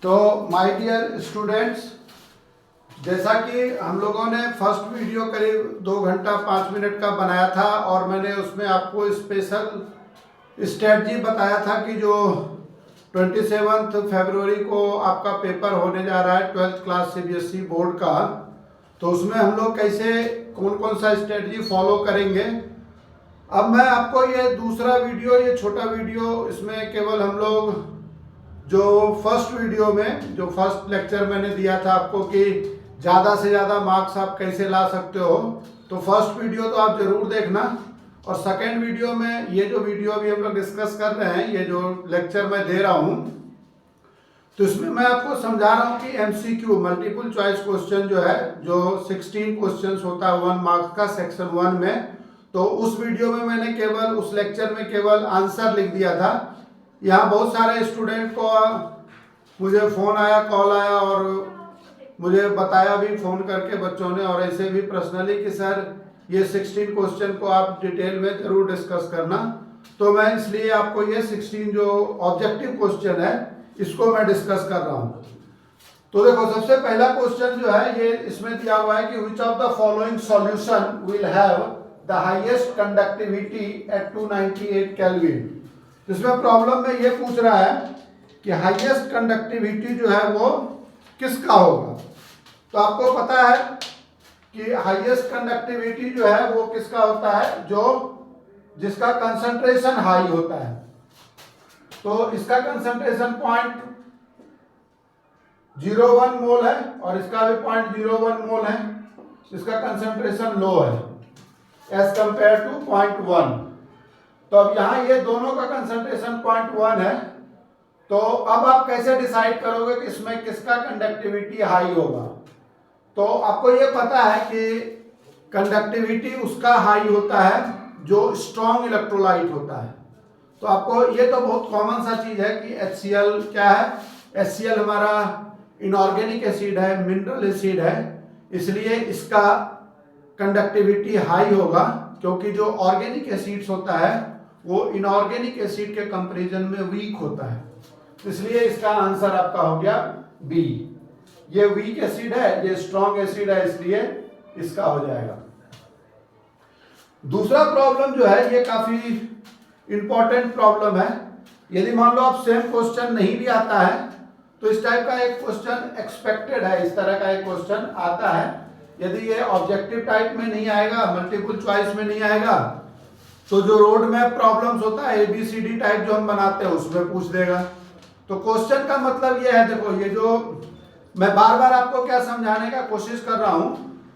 तो my dear students, जैसा कि हम लोगों ने फर्स्ट वीडियो करीब 2 घंटा 5 मिनट का बनाया था और मैंने उसमें आपको स्पेशल स्ट्रेटजी बताया था कि जो 27 फरवरी को आपका पेपर होने जा रहा है 12th क्लास सीबीएसई बोर्ड का, तो उसमें हम लोग कैसे कौन कौन सा स्ट्रेटजी फॉलो करेंगे। अब मैं आपको ये दूसरा वीडियो, ये छोटा वीडियो, इसमें केवल हम लोग जो फर्स्ट वीडियो में जो फर्स्ट लेक्चर मैंने दिया था आपको कि ज़्यादा से ज़्यादा मार्क्स आप कैसे ला सकते हो, तो फर्स्ट वीडियो तो आप ज़रूर देखना। और सेकेंड वीडियो में ये जो वीडियो अभी हम लोग डिस्कस कर रहे हैं, ये जो लेक्चर मैं दे रहा हूँ, तो इसमें मैं आपको समझा रहा हूँ कि एमसीक्यू मल्टीपल चॉइस क्वेश्चन जो है, जो 16 क्वेश्चंस होता है 1 मार्क्स का सेक्शन 1 में, तो उस वीडियो में मैंने केवल उस लेक्चर में केवल आंसर लिख दिया था। यहाँ बहुत सारे स्टूडेंट को मुझे फ़ोन आया, कॉल आया और मुझे बताया भी फ़ोन करके बच्चों ने, और ऐसे भी पर्सनली कि सर ये 16 क्वेश्चन को आप डिटेल में ज़रूर डिस्कस करना। तो मैं इसलिए आपको ये 16 जो ऑब्जेक्टिव क्वेश्चन है इसको मैं डिस्कस कर रहा हूँ। तो देखो, सबसे पहला क्वेश्चन जो है ये इसमें दिया हुआ है कि which of the following solution will have the highest conductivity eight 298 kelvin. इसमें प्रॉब्लम में ये पूछ रहा है कि हाईएस्ट कंडक्टिविटी जो है वो किसका होगा। तो आपको पता है कि हाईएस्ट कंडक्टिविटी जो है वो किसका होता है, जो जिसका कंसंट्रेशन हाई होता है। तो इसका कंसंट्रेशन 0.01 मोल है और इसका भी 0.01 मोल है। इसका कंसंट्रेशन लो है एज कंपेयर टू 0.1। तो अब यहाँ ये दोनों का कंसंट्रेशन 0.1 है, तो अब आप कैसे डिसाइड करोगे कि इसमें किसका कंडक्टिविटी हाई होगा। तो आपको ये पता है कि कंडक्टिविटी उसका हाई होता है जो स्ट्रॉन्ग इलेक्ट्रोलाइट होता है। तो आपको ये तो बहुत कॉमन सा चीज है कि HCl क्या है, HCl हमारा इनऑर्गेनिक एसिड है, मिनरल एसिड है, इसलिए इसका कंडक्टिविटी हाई होगा, क्योंकि जो ऑर्गेनिक एसिड्स होता है वो इनऑर्गेनिक एसिड के कंपैरिजन में वीक होता है, इसलिए इसका आंसर आपका हो गया बी। ये वीक एसिड है, ये स्ट्रॉन्ग एसिड है, इसलिए इसका हो जाएगा। दूसरा प्रॉब्लम जो है ये काफी इंपॉर्टेंट प्रॉब्लम है। यदि मान लो आप सेम क्वेश्चन नहीं भी आता है तो इस टाइप का एक क्वेश्चन एक्सपेक्टेड है, इस तरह का एक क्वेश्चन आता है। यदि ये ऑब्जेक्टिव टाइप में नहीं आएगा, मल्टीपल चॉइस में नहीं आएगा, तो जो रोड मैप प्रॉब्लम्स होता है ABCD टाइप जो हम बनाते हैं उसमें पूछ देगा। तो क्वेश्चन का मतलब ये है, देखो ये जो मैं बार बार आपको क्या समझाने का कोशिश कर रहा हूं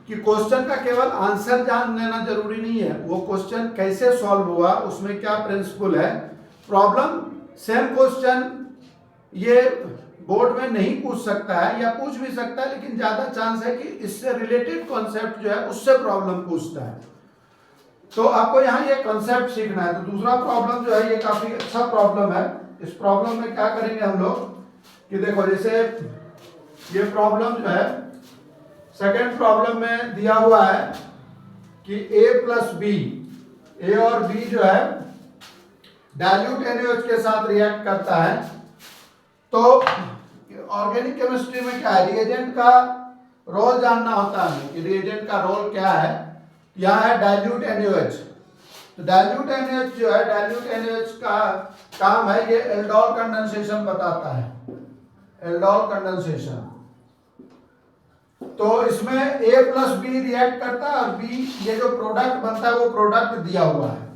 कि क्वेश्चन का केवल आंसर जान लेना जरूरी नहीं है, वो क्वेश्चन कैसे सॉल्व हुआ, उसमें क्या प्रिंसिपल है। प्रॉब्लम सेम क्वेश्चन ये बोर्ड में नहीं पूछ सकता है या पूछ भी सकता है, लेकिन ज्यादा चांस है कि इससे रिलेटेड कॉन्सेप्ट जो है उससे प्रॉब्लम पूछता है। तो आपको यहाँ ये कॉन्सेप्ट सीखना है। तो दूसरा प्रॉब्लम जो है ये काफी अच्छा प्रॉब्लम है। इस प्रॉब्लम में क्या करेंगे हम लोग कि देखो, जैसे ये प्रॉब्लम जो है सेकेंड प्रॉब्लम में दिया हुआ है कि A प्लस बी, ए और बी जो है डाइल्यूट NaOH के साथ रिएक्ट करता है। तो ऑर्गेनिक केमिस्ट्री में क्या है, रिएजेंट का रोल जानना होता है कि रिएजेंट का रोल क्या है। यहाँ है डाइल्यूट NaOH। तो डाइल्यूट NaOH जो है, डाइल्यूट NaOH का काम है ये एल्डोल कंडेंसेशन बताता है, एल्डोल कंडेंसेशन। तो इसमें A प्लस बी रिएक्ट करता है और B ये जो प्रोडक्ट बनता है वो प्रोडक्ट दिया हुआ है।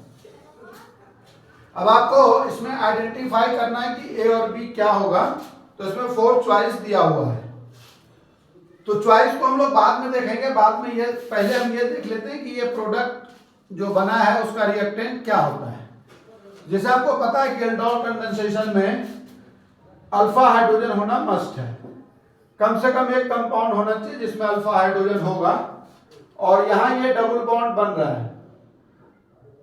अब आपको इसमें आइडेंटिफाई करना है कि A और B क्या होगा। तो इसमें 4 चॉइस दिया हुआ है। तो चॉइस को हम लोग बाद में देखेंगे, बाद में ये पहले हम ये देख लेते हैं कि ये प्रोडक्ट जो बना है उसका रिएक्टेंट क्या होता है। जैसे आपको पता है कि एल्डोल कंडेंसेशन में अल्फा हाइड्रोजन होना मस्ट है, कम से कम एक कंपाउंड होना चाहिए जिसमें अल्फा हाइड्रोजन होगा, और यहाँ ये डबल बॉन्ड बन रहा है,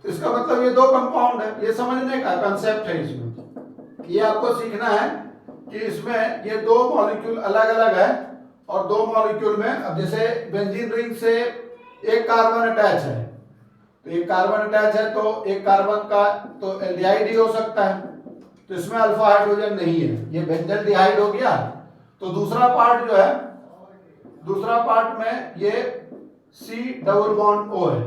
तो इसका मतलब ये 2 कंपाउंड है। ये समझने का कंसेप्ट है, इसमें ये आपको सीखना है कि इसमें ये 2 मॉलिक्यूल अलग अलग है और 2 मॉलिक्यूल में, अब जैसे बेंजीन रिंग से एक कार्बन अटैच है, तो एक कार्बन अटैच है तो एक कार्बन का तो एल्डिहाइड ही हो सकता है, तो इसमें अल्फा हाइड्रोजन नहीं है, ये बेंजल्डिहाइड हो गया। तो दूसरा पार्ट जो है, दूसरा पार्ट में ये C डबल बॉन्ड O है,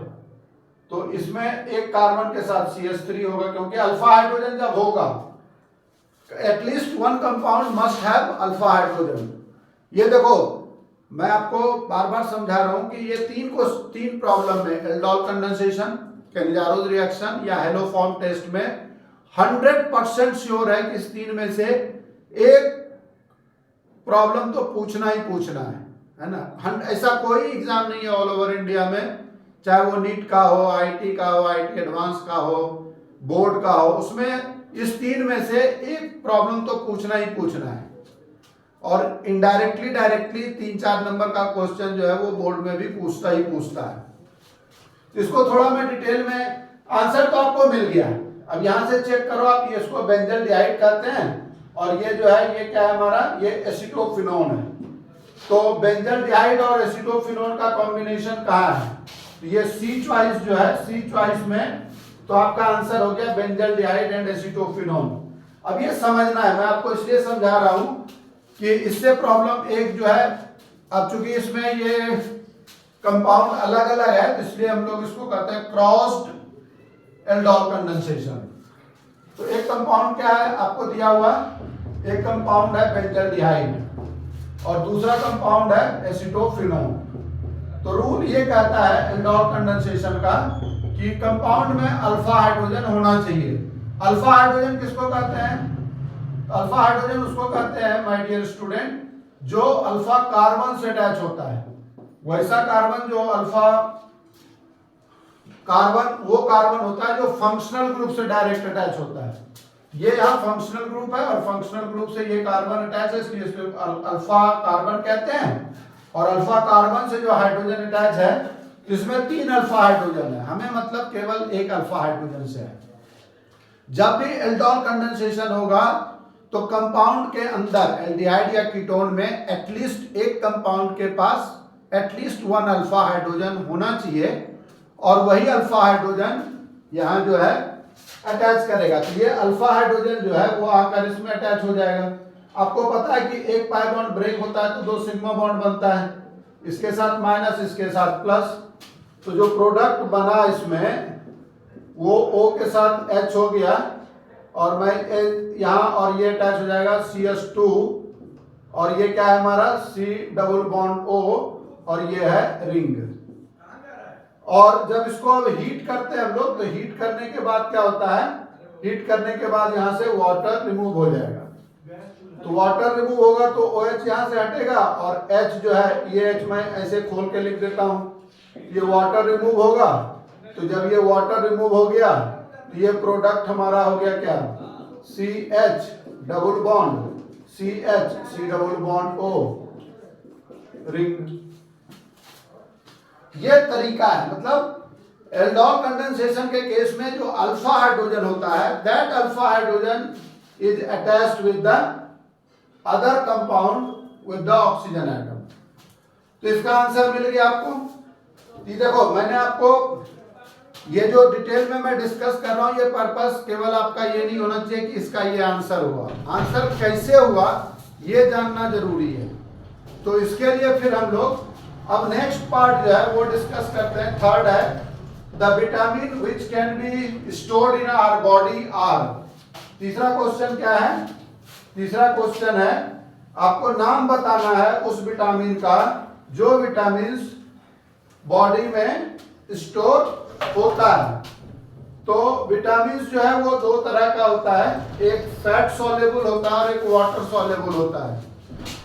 तो इसमें एक कार्बन के साथ CH3 होगा, क्योंकि अल्फा हाइड्रोजन जब होगा at least one compound must have alpha hydrogen. ये देखो मैं आपको बार बार समझा रहा हूं कि ये तीन प्रॉब्लम में, एल्डोल कंडेंसेशन, कैनिजारोज रिएक्शन या हेलोफॉर्म टेस्ट में 100% श्योर है कि इस तीन में से एक प्रॉब्लम तो पूछना ही पूछना है ना। ऐसा कोई एग्जाम नहीं है ऑल ओवर इंडिया में, चाहे वो नीट का हो, आईटी का हो, आईटी एडवांस का हो, बोर्ड का हो, उसमें इस तीन में से एक प्रॉब्लम तो पूछना ही पूछना है। और इनडायरेक्टली डायरेक्टली 3-4 नंबर का क्वेश्चन जो है वो बोर्ड में भी पूछता ही पूछता है। इसको थोड़ा मैं डिटेल में, आंसर तो आपको मिल गया। अब यहां से चेक करो आप, ये इसको बेंजल्डिहाइड कहते हैं और ये जो है ये क्या है हमारा, ये एसीटोफिनोन है। तो बेंजल्डिहाइड और एसीटोफिनोन का कॉम्बिनेशन कहाँ है, तो ये सी चॉइस जो है, सी चॉइस में तो आपका आंसर हो गया बेंजल्डिहाइड एंड एसीटोफिनोन। अब ये समझना है, मैं आपको इसलिए समझा रहा हूं कि इससे प्रॉब्लम एक जो है, अब चूंकि इसमें ये कंपाउंड अलग अलग है तो इसलिए हम लोग इसको कहते हैं क्रॉस्ड एल्डोल कंडेंसेशन। तो एक कंपाउंड क्या है आपको दिया हुआ, एक कंपाउंड है बेंजल्डिहाइड और दूसरा कंपाउंड है एसीटोफिनोन। तो रूल ये कहता है एल्डोल कंडेंसेशन का कि कंपाउंड में अल्फा हाइड्रोजन होना चाहिए। अल्फा हाइड्रोजन किसको कहते हैं, अल्फा हाइड्रोजन उसको कहते हैं माय डियर स्टूडेंट जो अल्फा कार्बन से अटैच होता है। वैसा कार्बन जो अल्फा कार्बन, वो कार्बन होता है जो फंक्शनल ग्रुप से डायरेक्ट अटैच होता है। ये यहाँ फंक्शनल ग्रुप है और फंक्शनल ग्रुप से ये कार्बन अटैच है, इसलिए इसको अल्फा कार्बन कहते हैं। और अल्फा कार्बन से जो हाइड्रोजन अटैच है इसमें 3 अल्फा हाइड्रोजन है, हमें मतलब केवल एक अल्फा हाइड्रोजन से है। जब भी एल्डोल कंडेंसेशन होगा तो कंपाउंड के अंदर एल्डिहाइड या कीटोन में एटलीस्ट एक कंपाउंड के पास एटलीस्ट 1 अल्फा हाइड्रोजन होना चाहिए और वही अल्फा हाइड्रोजन यहाँ जो है अटैच करेगा। तो ये अल्फा हाइड्रोजन जो है वो आकर इसमें अटैच हो जाएगा। आपको पता है कि एक पाई बॉन्ड ब्रेक होता है तो 2 सिग्मा बॉन्ड बनता है, इसके साथ माइनस इसके साथ प्लस, तो जो प्रोडक्ट बना इसमें वो O के साथ H हो गया और मैं यहाँ और ये अटैच हो जाएगा CH2 और ये क्या है हमारा C डबल बॉन्ड O और ये है रिंग। और जब इसको अब हीट करते हैं हम लोग तो हीट करने के बाद क्या होता है, हीट करने के बाद यहाँ से वाटर रिमूव हो जाएगा। तो वाटर रिमूव होगा तो OH यहाँ से हटेगा और H जो है ये H मैं ऐसे खोल के लिख देता हूँ, ये वाटर रिमूव होगा। तो जब ये वाटर रिमूव हो गया तो ये प्रोडक्ट हमारा हो गया क्या, CH double bond CH C double bond O ring. ये तरीका है, मतलब एल्डोल कंडेंसेशन के केस में जो अल्फा हाइड्रोजन होता है that alpha hydrogen is attached with the other compound with the oxygen atom. तो इसका आंसर मिल गया आपको। ये देखो मैंने आपको ये जो डिटेल में मैं डिस्कस कर रहा हूं ये पर्पस केवल आपका ये नहीं होना चाहिए कि इसका ये आंसर हुआ, आंसर कैसे हुआ ये जानना जरूरी है। तो इसके लिए फिर हम लोग अब नेक्स्ट पार्ट जो है वो डिस्कस करते हैं। थर्ड है the vitamin which can be stored in our body are. तीसरा क्वेश्चन क्या है, तीसरा क्वेश्चन है आपको नाम बताना है उस विटामिन का जो विटामिन बॉडी में स्टोर होता है। तो विटामिन जो है वो 2 तरह का होता है, एक फैट सॉल्युबल होता है और एक वाटर सॉल्युबल होता है।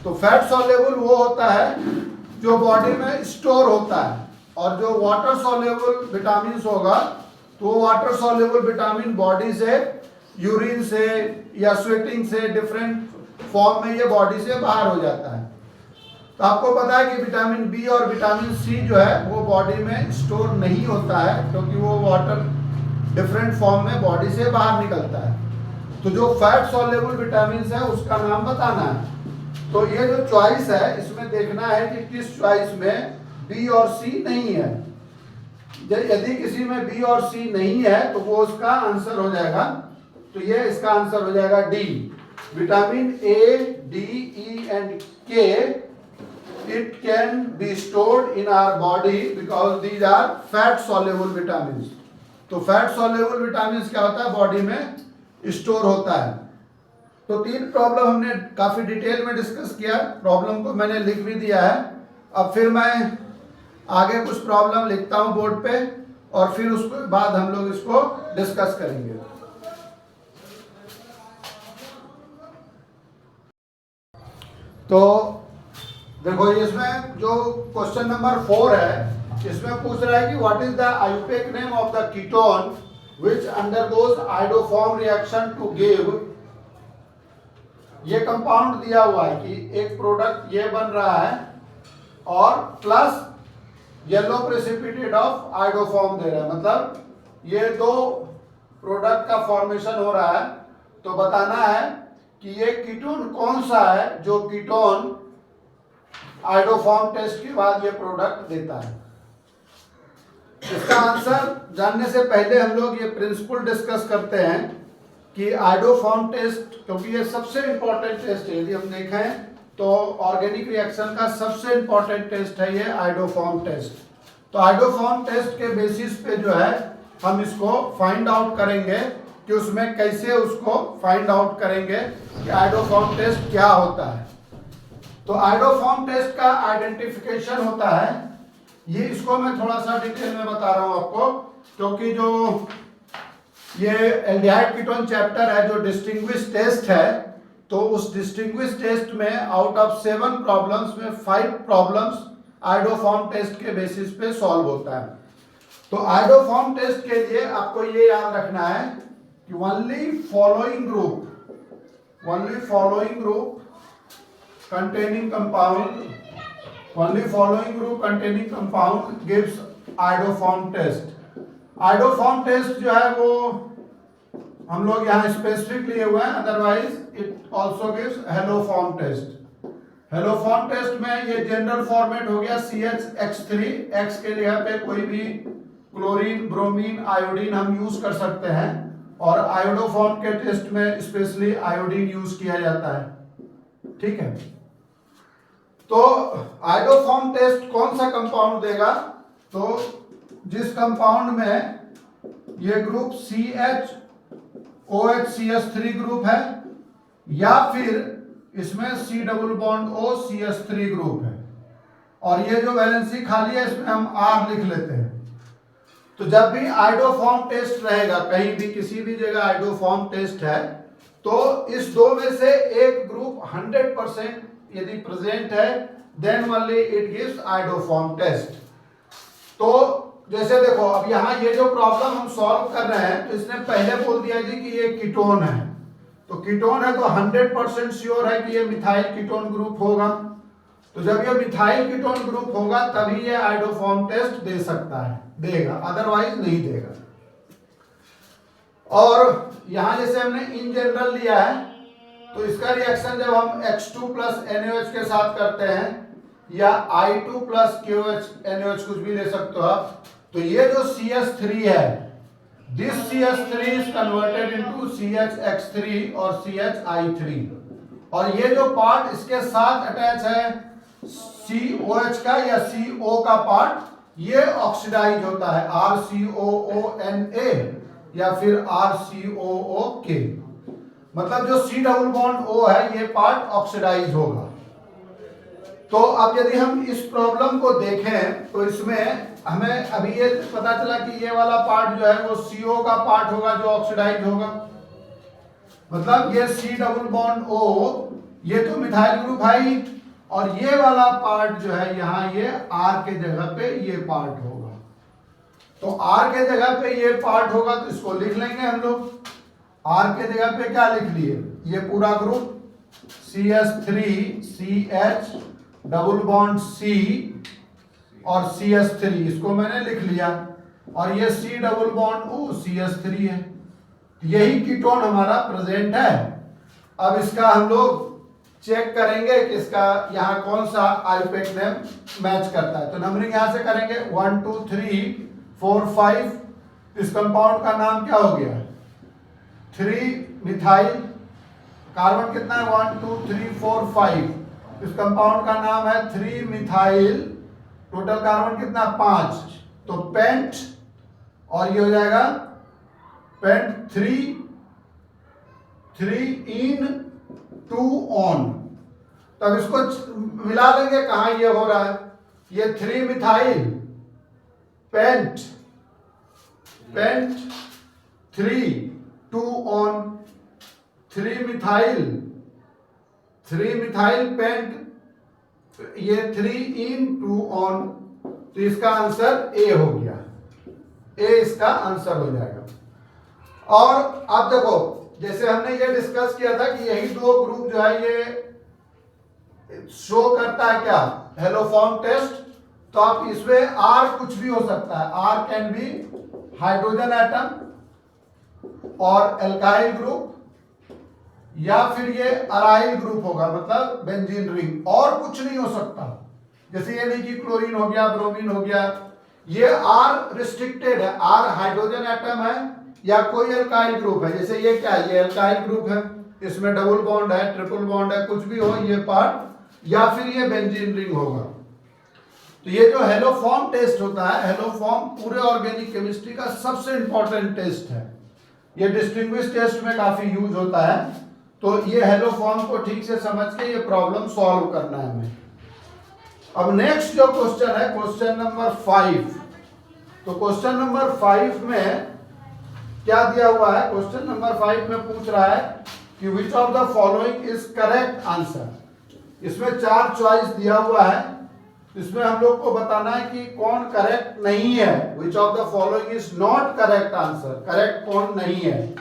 तो फैट सॉल्युबल वो होता है जो बॉडी में स्टोर होता है और जो वाटर सॉल्युबल विटामिन होगा तो वाटर सॉल्युबल विटामिन बॉडी से, यूरिन से या स्वेटिंग से, डिफरेंट फॉर्म में ये बॉडी से बाहर हो जाता है। तो आपको पता है कि विटामिन बी और विटामिन सी जो है वो बॉडी में स्टोर नहीं होता है क्योंकि वो वाटर डिफरेंट फॉर्म में बॉडी से बाहर निकलता है। तो जो फैट सॉल्युबल विटामिन है उसका नाम बताना है। तो ये जो चॉइस है इसमें देखना है कि किस चॉइस में बी और सी नहीं है। यदि किसी में बी और सी नहीं है तो वो उसका आंसर हो जाएगा, तो ये इसका आंसर हो जाएगा D. Vitamin A, D, E and के it can be stored in our body because these are fat soluble vitamins. तो फैट soluble vitamins क्या होता है, बॉडी में स्टोर होता है। तो 3 प्रॉब्लम हमने काफी डिटेल में डिस्कस किया, प्रॉब्लम को मैंने लिख भी दिया है। अब फिर मैं आगे कुछ प्रॉब्लम लिखता हूं बोर्ड पे और फिर उसके बाद हम लोग इसको डिस्कस करेंगे। तो देखो इसमें जो क्वेश्चन नंबर 4 है, इसमें पूछ रहा है कि what is the IUPAC name of the ketone which undergoes iodoform reaction to give. ये कंपाउंड दिया हुआ है कि एक प्रोडक्ट ये बन रहा है और plus yellow precipitate of iodoform दे रहा है, मतलब ये 2 प्रोडक्ट का फॉर्मेशन हो रहा है। तो बताना है कि ये कीटोन कौन सा है जो कीटोन आयोडोफॉर्म टेस्ट के बाद ये प्रोडक्ट देता है। इसका आंसर जानने से पहले हम लोग ये प्रिंसिपल डिस्कस करते हैं कि आयोडोफॉर्म टेस्ट, क्योंकि ये सबसे इंपॉर्टेंट टेस्ट है। यदि हम देखें तो ऑर्गेनिक रिएक्शन का सबसे इंपॉर्टेंट टेस्ट है ये आयोडोफॉर्म टेस्ट। तो आयोडोफॉर्म टेस्ट के बेसिस पे जो है हम इसको फाइंड आउट करेंगे कि उसमें कैसे उसको फाइंड आउट करेंगे कि आयोडोफॉर्म टेस्ट क्या होता है। तो आयोडोफॉर्म टेस्ट का आइडेंटिफिकेशन होता है, ये इसको मैं थोड़ा सा डिटेल में बता रहा हूं आपको, क्योंकि जो ये एल्डिहाइड कीटोन चैप्टर है जो डिस्टिंग्विश टेस्ट है, तो उस डिस्टिंग्विश टेस्ट में आउट ऑफ 7 प्रॉब्लम्स में 5 प्रॉब्लम्स आयोडोफॉर्म टेस्ट के बेसिस पे सॉल्व होता है। तो आयोडोफॉर्म टेस्ट के लिए आपको ये याद रखना है कि only following group containing compound gives iodoform test। iodoform test जो है वो हम लोग यहाँ स्पेसिफिक लिए हुए हैं, otherwise it also gives haloform test. Haloform test में ये जनरल फॉर्मेट हो गया CH(X3), X के जगह पे कोई भी क्लोरीन, ब्रोमीन, आयोडीन हम यूज कर सकते हैं, और आयोडोफॉर्म के टेस्ट में स्पेशली आयोडीन यूज किया जाता है। ठीक है, तो आयोडोफॉर्म टेस्ट कौन सा कंपाउंड देगा, तो जिस कंपाउंड में ये ग्रुप CH(OH)CH3 ग्रुप है, या फिर इसमें C++O(CH3) ग्रुप है, और ये जो वैलेंसी खाली है इसमें हम R लिख लेते हैं। तो जब भी आयोडोफॉर्म टेस्ट रहेगा, कहीं भी किसी भी जगह आयोडोफॉर्म टेस्ट है, तो इस 2 में से एक ग्रुप 100% यदि प्रेजेंट है, then only it gives iodoform test. तो जैसे देखो अब यहाँ ये जो प्रॉब्लम हम सॉल्व कर रहे हैं, तो इसने पहले बोल दिया जी कि ये कीटोन है, तो कीटोन है तो 100% श्योर है कि ये मिथाइल कीटोन ग्रुप होगा। तो जब ये मिथाइल कीटोन ग्रुप होगा तभी ये आयोडोफॉर्म टेस्ट दे सकता है, देगा, अदरवाइज नहीं देगा। और यहां जैसे हमने इन जनरल लिया है, तो इसका रिएक्शन जब हम X2 + NaOH के साथ करते हैं, या I2 + KOH NaOH कुछ भी ले सकते हो आप, तो ये जो CH3 है, this CH3 is converted into CHX3 और CHI3, और ये जो पार्ट इसके साथ अटैच है COH का या CO का पार्ट, ये ऑक्सीडाइज होता है RCOONA या फिर RCOOK, मतलब जो C++O है ये पार्ट ऑक्सीडाइज होगा। तो अब यदि हम इस प्रॉब्लम को देखें तो इसमें हमें अभी ये पता चला कि ये वाला पार्ट जो है वो CO का पार्ट होगा जो ऑक्सीडाइज होगा, मतलब ये C++O ये तो मिथाइल ग्रुप है ही, और ये वाला पार्ट जो है यहाँ ये R के जगह पे ये पार्ट होगा। तो R के जगह पे ये पार्ट होगा, तो इसको लिख लेंगे हम लोग। R के जगह पे क्या लिख लिए, ये पूरा group CH3 CH double bond C और CH3, इसको मैंने लिख लिया, और ये C++O CH3 है, यही कीटोन हमारा प्रेजेंट है। अब इसका हम लोग चेक करेंगे कि इसका यहाँ कौन सा आइयूपैक नेम मैच करता है। तो नंबरिंग यहाँ से करेंगे 1 2 3 4 5। इस कंपाउंड का नाम क्या हो गया, 3 मिथाइल, कार्बन कितना है 1 2 3 4 5, इस कंपाउंड का नाम है 3 मिथाइल, टोटल कार्बन कितना 5, तो पेंट, और ये हो जाएगा पेंट 3 इन 2 ऑन। तब इसको मिला लेंगे, कहां ये हो रहा है, ये 3 methyl paint 3 2 on, 3 methyl paint, ये 3 इन 2 ऑन। तो इसका आंसर ए हो गया, ए इसका आंसर हो जाएगा। और अब देखो, जैसे हमने ये डिस्कस किया था कि यही दो ग्रुप जो है ये शो करता है क्या, हेलोफॉर्म टेस्ट। तो आप इसमें आर कुछ भी हो सकता है, R can be hydrogen atom और एल्काइल ग्रुप, या फिर ये अराइल ग्रुप होगा, मतलब बेंजीन रिंग, और कुछ नहीं हो सकता। जैसे ये नहीं कि क्लोरीन हो गया, ब्रोमीन हो गया, ये आर रिस्ट्रिक्टेड है, आर हाइड्रोजन एटम है या कोई एल्काइल ग्रुप है। जैसे ये क्या है, ये एल्काइल ग्रुप है, इसमें डबल बॉन्ड है, ट्रिपल बॉन्ड है, कुछ भी हो ये पार्ट, या फिर ये बेंजीन रिंग होगा। तो ये जो हेलोफॉर्म टेस्ट होता है, हेलोफॉर्म पूरे ऑर्गेनिक केमिस्ट्री का सबसे इंपॉर्टेंट टेस्ट है। ये डिस्टिंग्विश टेस्ट में काफी यूज होता है। तो ये हेलोफॉर्म को ठीक से समझ के ये प्रॉब्लम सॉल्व करना है हमें। अब नेक्स्ट जो क्वेश्चन है, क्वेश्चन नंबर 5। तो क्वेश्चन नंबर 5 में क्या दिया हुआ है, क्वेश्चन नंबर 5 में पूछ रहा है कि which of the following is correct answer. इसमें 4 चॉइस दिया हुआ है, इसमें हम लोग को बताना है कि कौन करेक्ट नहीं है। विच of the following is not correct answer, correct कौन नहीं है।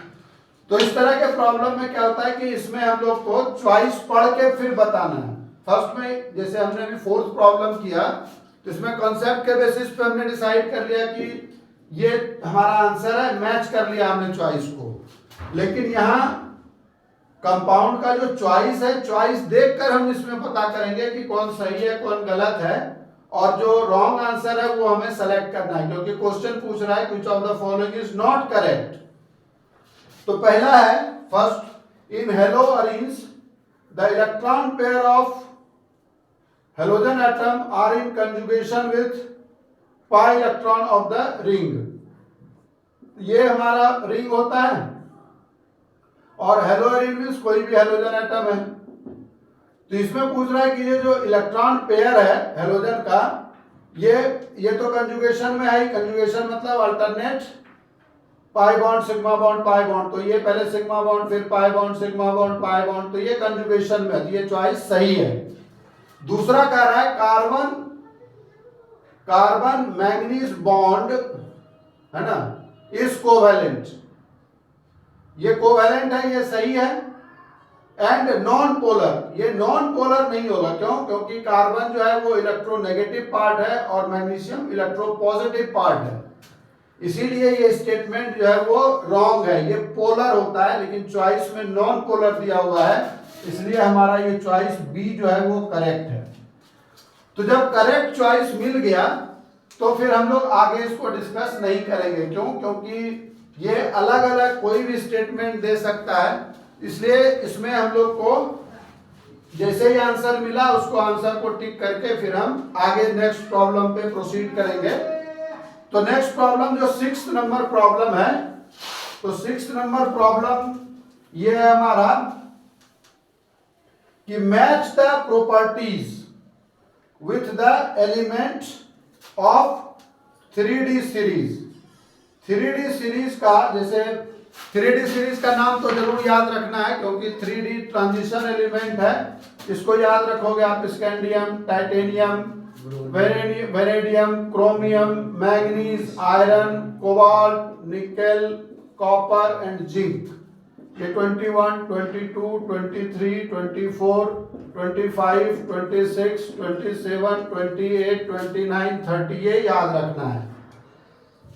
तो इस तरह के प्रॉब्लम में क्या होता है कि इसमें हम लोग को चॉइस पढ़ के फिर बताना है। फर्स्ट में जैसे हमने अभी 4th प्रॉब्लम किया, तो इसमें कॉन्सेप्ट के बेसिस पे हमने डिसाइड कर लिया कि ये हमारा आंसर है, मैच कर लिया हमने चॉइस को। लेकिन यहाँ कंपाउंड का जो चॉइस है, चॉइस देखकर हम इसमें पता करेंगे कि कौन सही है कौन गलत है, और जो रॉन्ग आंसर है वो हमें सेलेक्ट करना है, क्योंकि क्वेश्चन पूछ रहा है which of the following is not correct. तो पहला है first, in haloarene the electron pair of halogen atom are in conjugation with pi electron of the ring. ये हमारा रिंग होता है, और हेलो अरेंज मींस कोई भी हेलोजन एटम है। तो इसमें पूछ रहा है कि ये जो इलेक्ट्रॉन पेयर है हेलोजन का, ये तो कंजुगेशन में है। कंजुगेशन मतलब alternate pi bond sigma bond pi bond. तो ये पहले सिग्मा बॉन्ड, फिर pi bond, sigma bond pi bond, तो ये कंजुगेशन में है, ये चॉइस सही है। दूसरा कह रहा है कार्बन मैंगनीज बॉन्ड है ना, इज कोवैलेंट। ये कोवैलेंट है, ये सही है। एंड नॉन पोलर, ये नॉन पोलर नहीं होगा। क्यों? क्योंकि कार्बन जो है वो इलेक्ट्रोनेगेटिव पार्ट है और मैग्नीशियम इलेक्ट्रोपॉजिटिव पार्ट है, इसीलिए ये स्टेटमेंट जो है वो रॉन्ग है। ये पोलर होता है, लेकिन चॉइस में नॉन पोलर दिया हुआ है, इसलिए हमारा ये चॉइस बी जो है वो करेक्ट है। तो जब करेक्ट चॉइस मिल गया तो फिर हम लोग आगे इसको डिस्कस नहीं करेंगे। क्यों? क्योंकि ये अलग अलग कोई भी स्टेटमेंट दे सकता है, इसलिए इसमें हम लोग को जैसे ही आंसर मिला उसको आंसर को टिक करके फिर हम आगे नेक्स्ट प्रॉब्लम पे प्रोसीड करेंगे। तो नेक्स्ट प्रॉब्लम जो 6th नंबर प्रॉब्लम है, तो 6th नंबर प्रॉब्लम ये है हमारा कि match the properties with the element of 3D series. 3D series का, जैसे 3D सीरीज का नाम तो जरूर याद रखना है, क्योंकि 3D ट्रांजिशन एलिमेंट है। इसको याद रखोगे आप, scandium, titanium, vanadium, chromium, manganese, iron, cobalt, nickel, copper and zinc. ये 21, 22, 23, 24, 25, 26, 27, 28, 29, 30 ये याद रखना है।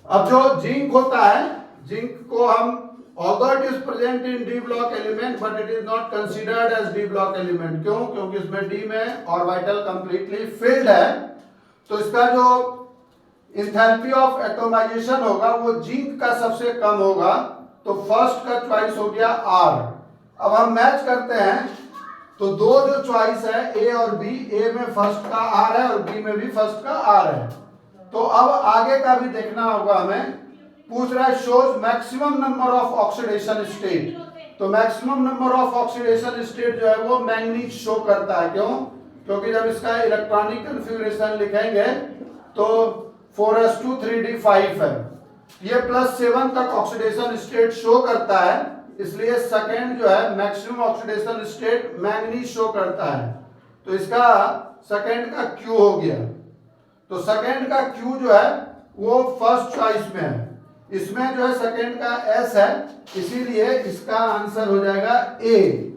अब जो जिंक होता है, जिंक को हम although it is present in D block element but it is not considered as D block element। क्यों? क्योंकि इसमें D में ऑर्बिटल कंप्लीटली फिल्ड है, तो इसका जो इंथैल्पी ऑफ एटोमाइजेशन होगा वो जिंक का सबसे कम होगा। तो फर्स्ट का चॉइस हो गया R। अब हम मैच करते हैं तो दो जो चॉइस है ए और बी, ए में फर्स्ट का आर है और बी में भी फर्स्ट का आर है। तो अब आगे का भी देखना होगा हमें। पूछ रहा है shows maximum number of oxidation state. तो maximum number of oxidation state जो है वो मैंगनीज शो करता है। क्यों? क्योंकि जब इसका इलेक्ट्रॉनिक कन्फिग्रेशन लिखेंगे तो 4s2 3d5 है, ये +7 तक ऑक्सीडेशन स्टेट शो करता है, इसलिए सेकेंड जो है maximum oxidation state manganese show करता है। तो इसका सेकेंड का क्यू हो गया। तो सेकेंड का क्यू जो है वो फर्स्ट चॉइस में है, इसमें जो है सेकेंड का एस है, इसीलिए इसका आंसर हो जाएगा ए।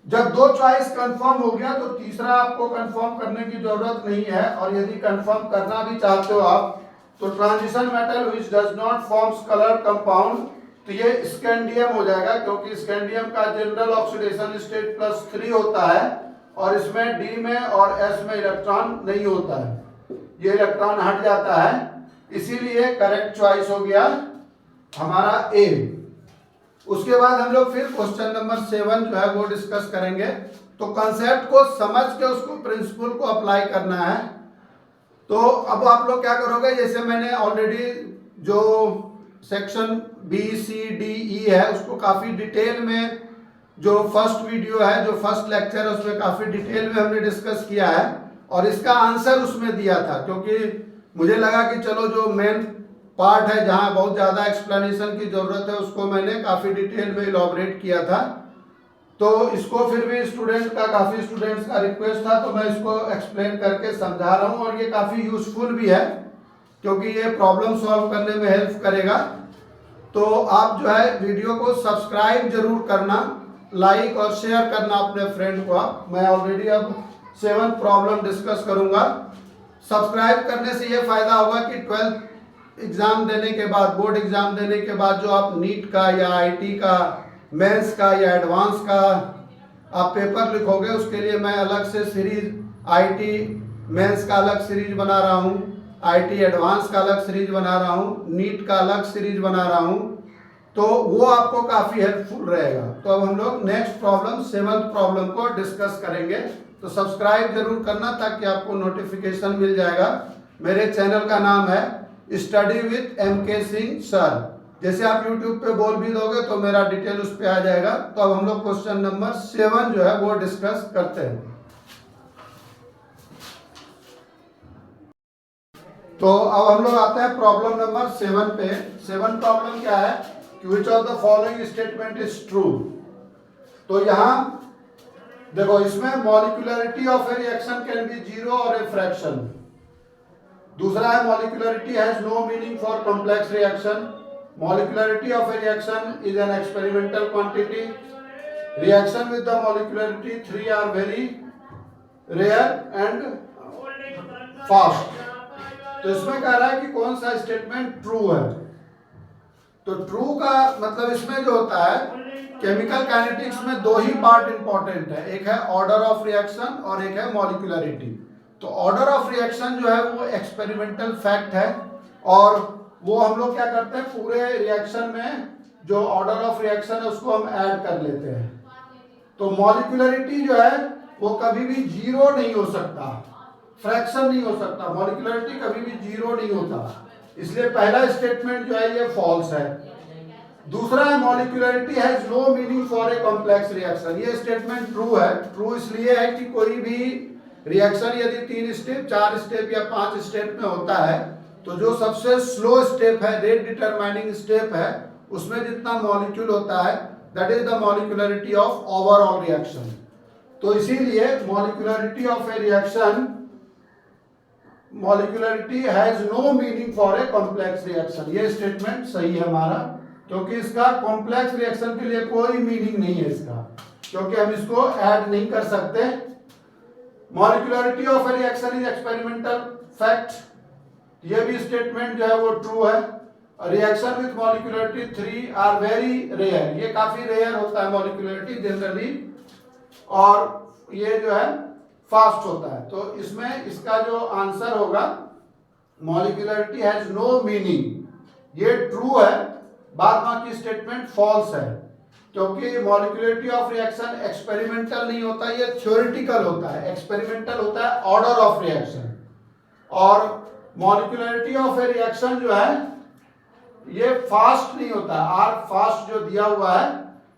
जब दो चॉइस कंफर्म हो गया तो तीसरा आपको कंफर्म करने की जरूरत नहीं है। और यदि कंफर्म करना भी चाहते हो आप तो transition metal which does not forms colour compound, तो ये स्कैंडियम हो जाएगा, क्योंकि स्कैंडियम का जनरल ऑक्सीडेशन स्टेट +3 होता है और इसमें डी में और एस में इलेक्ट्रॉन नहीं होता है, ये इलेक्ट्रॉन हट जाता है, इसीलिए करेक्ट चॉइस हो गया हमारा ए। उसके बाद हम लोग फिर क्वेश्चन नंबर 7 जो है वो डिस्कस करेंगे। तो कॉन्सेप्ट को समझ के उसको प्रिंसिपल को अप्लाई करना है। तो अब आप लोग क्या करोगे, जैसे मैंने ऑलरेडी जो section B C D E है उसको काफ़ी डिटेल में, जो फर्स्ट वीडियो है, जो फर्स्ट लेक्चर है, उसमें काफ़ी डिटेल में हमने डिस्कस किया है और इसका आंसर उसमें दिया था, क्योंकि मुझे लगा कि चलो जो मेन पार्ट है जहाँ बहुत ज़्यादा एक्सप्लेनेशन की ज़रूरत है उसको मैंने काफ़ी डिटेल में इलॉबरेट किया था। तो इसको फिर भी स्टूडेंट का, काफ़ी स्टूडेंट्स का रिक्वेस्ट था, तो मैं इसको एक्सप्लेन करके समझा रहा हूँ और ये काफ़ी यूजफुल भी है क्योंकि ये प्रॉब्लम सॉल्व करने में हेल्प करेगा। तो आप जो है वीडियो को सब्सक्राइब जरूर करना, लाइक और शेयर करना अपने फ्रेंड को। आप, मैं ऑलरेडी अब 7 प्रॉब्लम डिस्कस करूँगा। सब्सक्राइब करने से ये फ़ायदा होगा कि 12th एग्ज़ाम देने के बाद, बोर्ड एग्ज़ाम देने के बाद जो आप नीट का या आईटी का, मेंस का या एडवांस का आप पेपर लिखोगे, उसके लिए मैं अलग से सीरीज, आईटी मेंस का अलग सीरीज बना रहा हूँ, आईटी एडवांस का अलग सीरीज बना रहा हूँ, नीट का अलग सीरीज बना रहा हूँ, तो वो आपको काफ़ी हेल्पफुल रहेगा। तो अब हम लोग नेक्स्ट प्रॉब्लम 7th प्रॉब्लम को डिस्कस करेंगे। तो सब्सक्राइब जरूर करना ताकि आपको नोटिफिकेशन मिल जाएगा। मेरे चैनल का नाम है study with MK Singh sir. जैसे आप YouTube पे बोल भी दोगे तो मेरा डिटेल उस पर आ जाएगा। तो अब हम लोग क्वेश्चन नंबर 7 जो है वो डिस्कस करते हैं। तो अब हम लोग आते हैं प्रॉब्लम नंबर 7 पे। 7 प्रॉब्लम क्या है कि which of the following statement is true. तो यहाँ देखो, इसमें molecularity of a reaction can be 0 और ए फ्रैक्शन। दूसरा है molecularity has no meaning for complex reaction. Molecularity of a reaction is an experimental quantity. Reaction with the molecularity 3 are very rare and fast. तो इसमें कह रहा है कि कौन सा स्टेटमेंट ट्रू है। तो ट्रू का मतलब इसमें जो होता है, केमिकल काइनेटिक्स में 2 ही पार्ट इंपॉर्टेंट है, एक है ऑर्डर ऑफ रिएक्शन और एक है मॉलिक्यूलरिटी। तो ऑर्डर ऑफ रिएक्शन जो है वो एक्सपेरिमेंटल फैक्ट है और वो हम लोग क्या करते हैं, पूरे रिएक्शन में जो ऑर्डर ऑफ रिएक्शन है उसको हम ऐड कर लेते हैं। तो मॉलिक्यूलरिटी जो है वो कभी भी 0 नहीं हो सकता, फ्रैक्शन नहीं हो सकता, मॉलिक्यूलरिटी कभी भी 0 नहीं होता, इसलिए पहला स्टेटमेंट जो है ये फॉल्स है। दूसरा है molecularity has no meaning for a complex reaction. ये स्टेटमेंट ट्रू है। ट्रू इसलिए है कि कोई भी रिएक्शन यदि 3 स्टेप, 4 स्टेप या 5 स्टेप में होता है तो जो सबसे स्लो स्टेप है, रेट डिटरमाइनिंग स्टेप है, उसमें जितना मॉलिक्यूल होता है that is the molecularity of overall reaction. तो इसीलिए molecularity of a reaction, molecularity has no meaning for a complex reaction. ये स्टेटमेंट सही है हमारा, क्योंकि इसका कॉम्प्लेक्स रिएक्शन के लिए कोई मीनिंग नहीं है इसका, क्योंकि हम इसको ऐड नहीं कर सकते। Molecularity of a reaction is experimental fact, ये भी स्टेटमेंट जो है वो ट्रू है। Reaction with molecularity 3 are very rare, ये काफी रेयर होता है मॉलिक्यूलरिटी जनरली, और ये जो है फास्ट होता है। तो इसमें इसका जो आंसर होगा मॉलिक्यूलरिटी हैज नो मीनिंग, ये ट्रू है, बाद बाकी स्टेटमेंट फॉल्स है। क्योंकि मॉलिक्यूलरिटी ऑफ रिएक्शन एक्सपेरिमेंटल नहीं होता, ये थ्योरेटिकल होता है। एक्सपेरिमेंटल होता है ऑर्डर ऑफ रिएक्शन, और मॉलिक्यूलरिटी ऑफ ए रिएक्शन जो है ये फास्ट नहीं होता, आर फास्ट जो दिया हुआ है।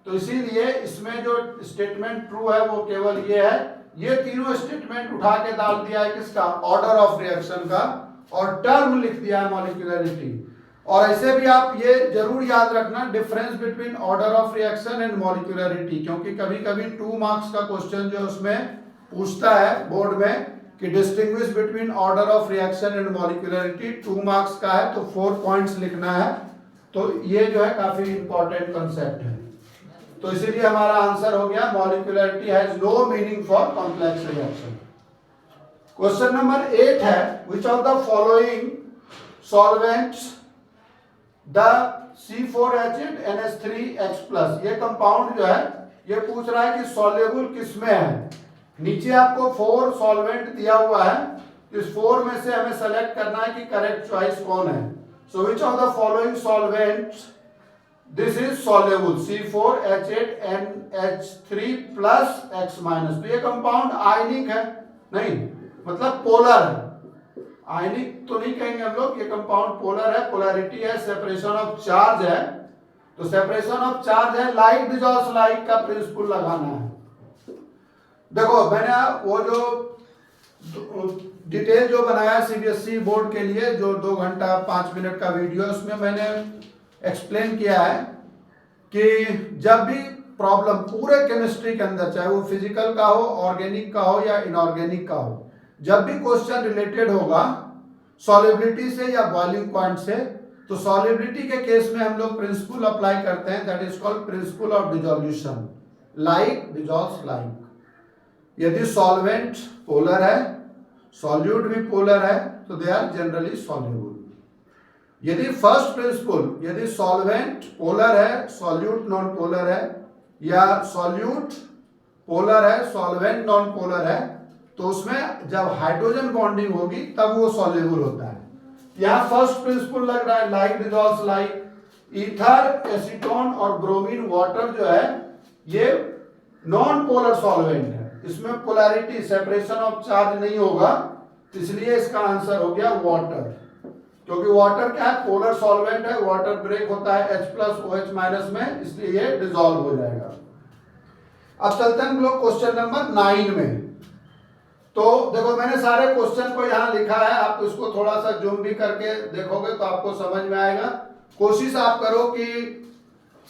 तो इसीलिए इसमें जो स्टेटमेंट ट्रू है वो केवल ये है। ये तीनों स्टेटमेंट उठा के डाल दिया है किसका, ऑर्डर ऑफ रिएक्शन का, और टर्म लिख दिया है मॉलिक्यूलरिटी। और ऐसे भी आप ये जरूर याद रखना difference between order of reaction and molecularity, क्योंकि कभी कभी 2 मार्क्स का क्वेश्चन जो उसमें पूछता है बोर्ड में कि distinguish between order of reaction and molecularity, 2 marks का है तो 4 पॉइंट्स लिखना है। तो ये जो है काफी इंपॉर्टेंट कंसेप्ट है। तो इसीलिए हमारा आंसर हो गया molecularity has no meaning for complex reaction. Question number 8 है, which of the following solvents the C4H8NH3X+, ये कंपाउंड जो है ये पूछ रहा है कि सॉल्युबल किसमें है। नीचे आपको 4 सॉल्वेंट दिया हुआ है, इस 4 में से हमें सेलेक्ट करना है कि करेक्ट चॉइस कौन है। So which of the following solvents this is soluble, C4H8NH3+X-। तो ये कंपाउंड आयनिक है, नहीं मतलब पोलर है, आयनिक तो नहीं कहेंगे हम लोग, ये कंपाउंड पोलर है, पोलैरिटी है, सेपरेशन ऑफ चार्ज है। तो सेपरेशन ऑफ चार्ज है, लाइक डिसॉल्व्स लाइक का प्रिंसिपल लगाना है। देखो मैंने वो जो डिटेल जो बनाया सीबीएसई बोर्ड के लिए, जो 2 घंटा 5 मिनट का वीडियो, उसमें मैंने एक्सप्लेन किया है कि जब भी प्रॉब्लम पूरे केमिस्ट्री के अंदर, चाहे वो फिजिकल का हो, ऑर्गेनिक का हो या इनऑर्गेनिक का हो, जब भी क्वेश्चन रिलेटेड होगा सॉल्युबिलिटी से या बॉइलिंग पॉइंट से, तो सॉल्युबिलिटी के केस में हम लोग प्रिंसिपल अप्लाई करते हैं, that is called principle of dissolution, like dissolves like. यदि सॉल्वेंट पोलर है, सॉल्यूट भी पोलर है, तो दे आर जनरली सॉल्युबल। यदि फर्स्ट प्रिंसिपल, यदि सॉल्वेंट पोलर है, सॉल्यूट नॉन पोलर है, या सॉल्यूट पोलर है, सॉल्वेंट नॉन पोलर है, तो उसमें जब हाइड्रोजन बॉन्डिंग होगी तब वो सॉल्युबल होता है। यहां फर्स्ट प्रिंसिपल लग रहा है, like dissolves like. Ether, acetone और ब्रोमीन वाटर जो है ये नॉन पोलर सॉल्वेंट है, इसमें पोलैरिटी सेपरेशन ऑफ चार्ज नहीं होगा, इसलिए इसका आंसर हो गया वाटर। क्योंकि वाटर क्या है, पोलर सॉल्वेंट है, वाटर ब्रेक होता है H+OH- में, इसलिए ये डिसॉल्व हो जाएगा। अब चलते हैं हम लोग क्वेश्चन नंबर 9 में। तो देखो मैंने सारे क्वेश्चन को यहाँ लिखा है, आप इसको थोड़ा सा जूम भी करके देखोगे तो आपको समझ में आएगा। कोशिश आप करो कि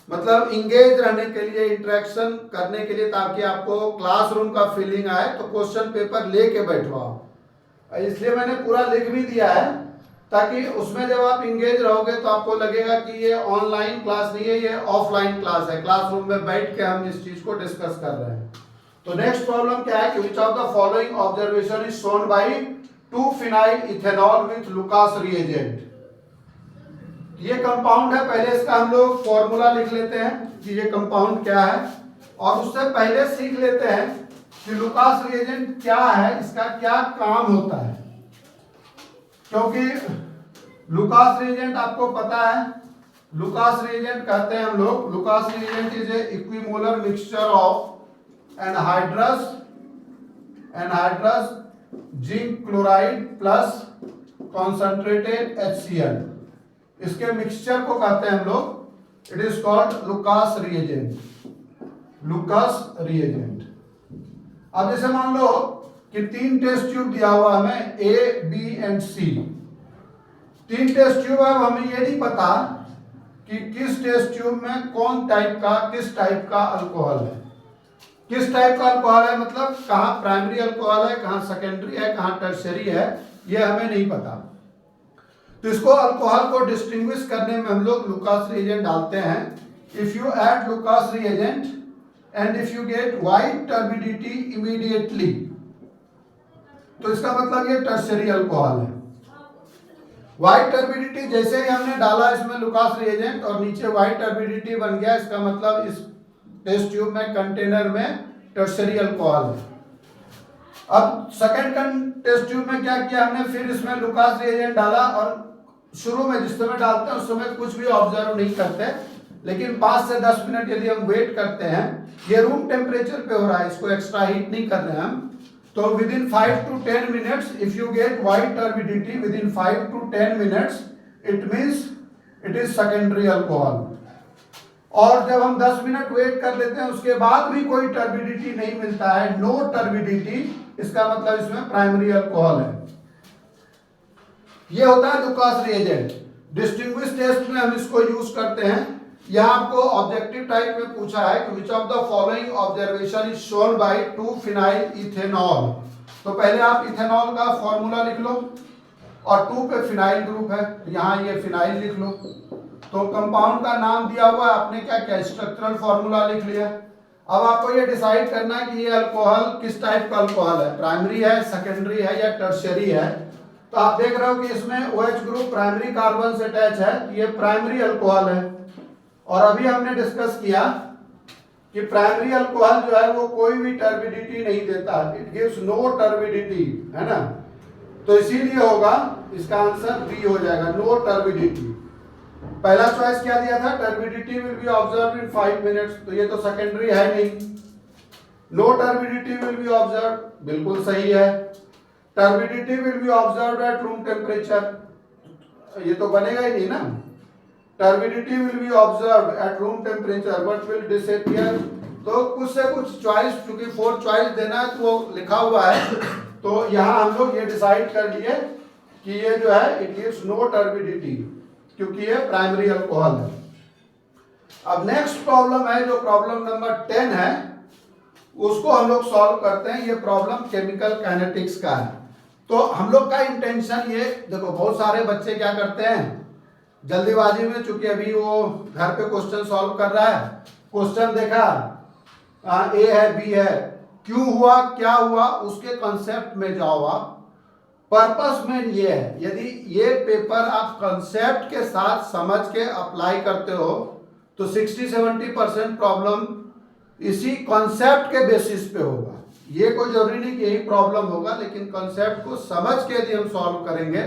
मतलब इंगेज रहने के लिए, इंटरेक्शन करने के लिए, ताकि आपको क्लासरूम का फीलिंग आए, तो क्वेश्चन पेपर लेके बैठवाओ। इसलिए मैंने पूरा लिख भी दिया है, ताकि उसमें जब आप इंगेज रहोगे तो आपको लगेगा कि ये ऑनलाइन क्लास नहीं है, ये ऑफलाइन क्लास है, क्लासरूम में बैठ के हम इस चीज को डिस्कस कर रहे हैं। तो नेक्स्ट प्रॉब्लम क्या है कि which of the following observation is shown by 2-phenyl ethanol with Lucas reagent. ये कंपाउंड है, पहले इसका हम लोग फॉर्मूला लिख लेते हैं कि ये कंपाउंड क्या है, और उससे पहले सीख लेते हैं कि लुकास रिएजेंट क्या है, इसका क्या काम होता है। क्योंकि लुकास रिएजेंट आपको पता है, लुकास रिएजेंट कहते हैं हम लोग, Lucas reagent is a equimolar mixture of anhydrous zinc chloride plus concentrated HCl, इसके मिक्सचर को कहते हैं हम लोग, it is called Lucas reagent, Lucas reagent. अब जैसे मान लो कि 3 टेस्ट ट्यूब दिया हुआ हमें A, B and C, 3 test tube है, हमें ये नहीं पता कि किस टेस्ट ट्यूब में कौन टाइप का, किस टाइप का अल्कोहल है, किस टाइप का अल्कोहल है, मतलब कहाँ प्राइमरी अल्कोहल है, कहाँ सेकेंडरी है, कहाँ टर्शियरी है, ये हमें नहीं पता। तो इसको अल्कोहल को डिस्टिंग्विश करने में हम लोग लुकास रिएजेंट डालते हैं। If you add Lucas reagent and if you get white turbidity immediately, तो इसका मतलब ये टर्शियरी अल्कोहल है। व्हाइट टर्बिडिटी जैसे ही हमने डाला इसमें लुकास रिएजेंट और नीचे व्हाइट टर्बिडिटी बन गया, इसका मतलब इस टेस्ट ट्यूब में, कंटेनर में टर्शियरी अल्कोहल है। अब सेकंड टेस्ट ट्यूब में क्या किया हमने, फिर इसमें लुकास रिएजेंट डाला, और शुरू में जिस समय डालते हैं उस समय कुछ भी ऑब्जर्व नहीं करते, लेकिन 5 से 10 मिनट यदि हम वेट करते हैं, ये रूम टेम्परेचर पे हो रहा है, इसको एक्स्ट्रा हीट नहीं कर रहे हैं हम, तो with in 5 to 10 minutes if you get white turbidity within 5 to 10 minutes it means it is secondary alcohol। और जब हम 10 मिनट वेट कर लेते हैं उसके बाद भी कोई टर्बिडिटी नहीं मिलता है, नो टर्बिडिटी, इसका मतलब इसमें प्राइमरी अल्कोहल है। ये होता है लुकास रिएजेंट। डिस्टिंग्विश टेस्ट में हम इसको यूज करते हैं। यहां आपको ऑब्जेक्टिव टाइप में पूछा है कि which of the following observation is shown by 2-phenyl ethanol. तो पहले आप इथेनॉल का फॉर्मूला लिख लो और 2 पे फिनाइल ग्रुप है, यहां ये फिनाइल लिख लो। तो कंपाउंड का नाम दिया हुआ है, आपने क्या क्या स्ट्रक्चरल फॉर्मूला लिख लिया। अब आपको ये डिसाइड करना है कि ये अल्कोहल किस टाइप का अल्कोहल है, प्राइमरी है, सेकेंडरी है या टर्शियरी है। तो आप देख रहे हो कि इसमें OH ग्रुप प्राइमरी कार्बन से अटैच है, ये प्राइमरी अल्कोहल है। और अभी हमने डिस्कस किया कि प्राइमरी अल्कोहल जो है वो कोई भी टर्बिडिटी नहीं देता, इट गिव्स नो टर्बिडिटी, है ना। तो इसीलिए होगा इसका आंसर बी हो जाएगा, नो टर्बिडिटी। पहला चॉइस क्या दिया था, turbidity will be observed in 5 minutes, तो ये तो सेकेंडरी है नहीं। No turbidity will be observed, बिल्कुल सही है। Turbidity will be observed at room temperature, ये तो बनेगा ही नहीं ना। Turbidity will be observed at room temperature but will disappear. तो कुछ से कुछ चॉइस, क्योंकि 4 चॉइस देना है तो वो लिखा हुआ है, तो यहाँ हम लोग ये डिसाइड कर लिए कि ये जो है इट गिव्स नो टर्बिडिटी, क्योंकि ये प्राइमरी अल्कोहल है। अब नेक्स्ट प्रॉब्लम है जो प्रॉब्लम नंबर 10 है, उसको हम लोग सॉल्व करते हैं। ये प्रॉब्लम केमिकल काइनेटिक्स का है। तो हम लोग का इंटेंशन ये देखो, बहुत सारे बच्चे क्या करते हैं जल्दीबाजी में, चूंकि अभी वो घर पे क्वेश्चन सॉल्व कर रहा है, क्वेश्चन देखा ए है बी है, क्यों हुआ क्या हुआ उसके कंसेप्ट में जाओ आप। पर्पस में ये है, यदि ये पेपर आप कंसेप्ट के साथ समझ के अप्लाई करते हो तो 60-70% प्रॉब्लम इसी कॉन्सेप्ट के बेसिस पे होगा। ये कोई जरूरी नहीं कि यही प्रॉब्लम होगा, लेकिन कॉन्सेप्ट को समझ के यदि हम सॉल्व करेंगे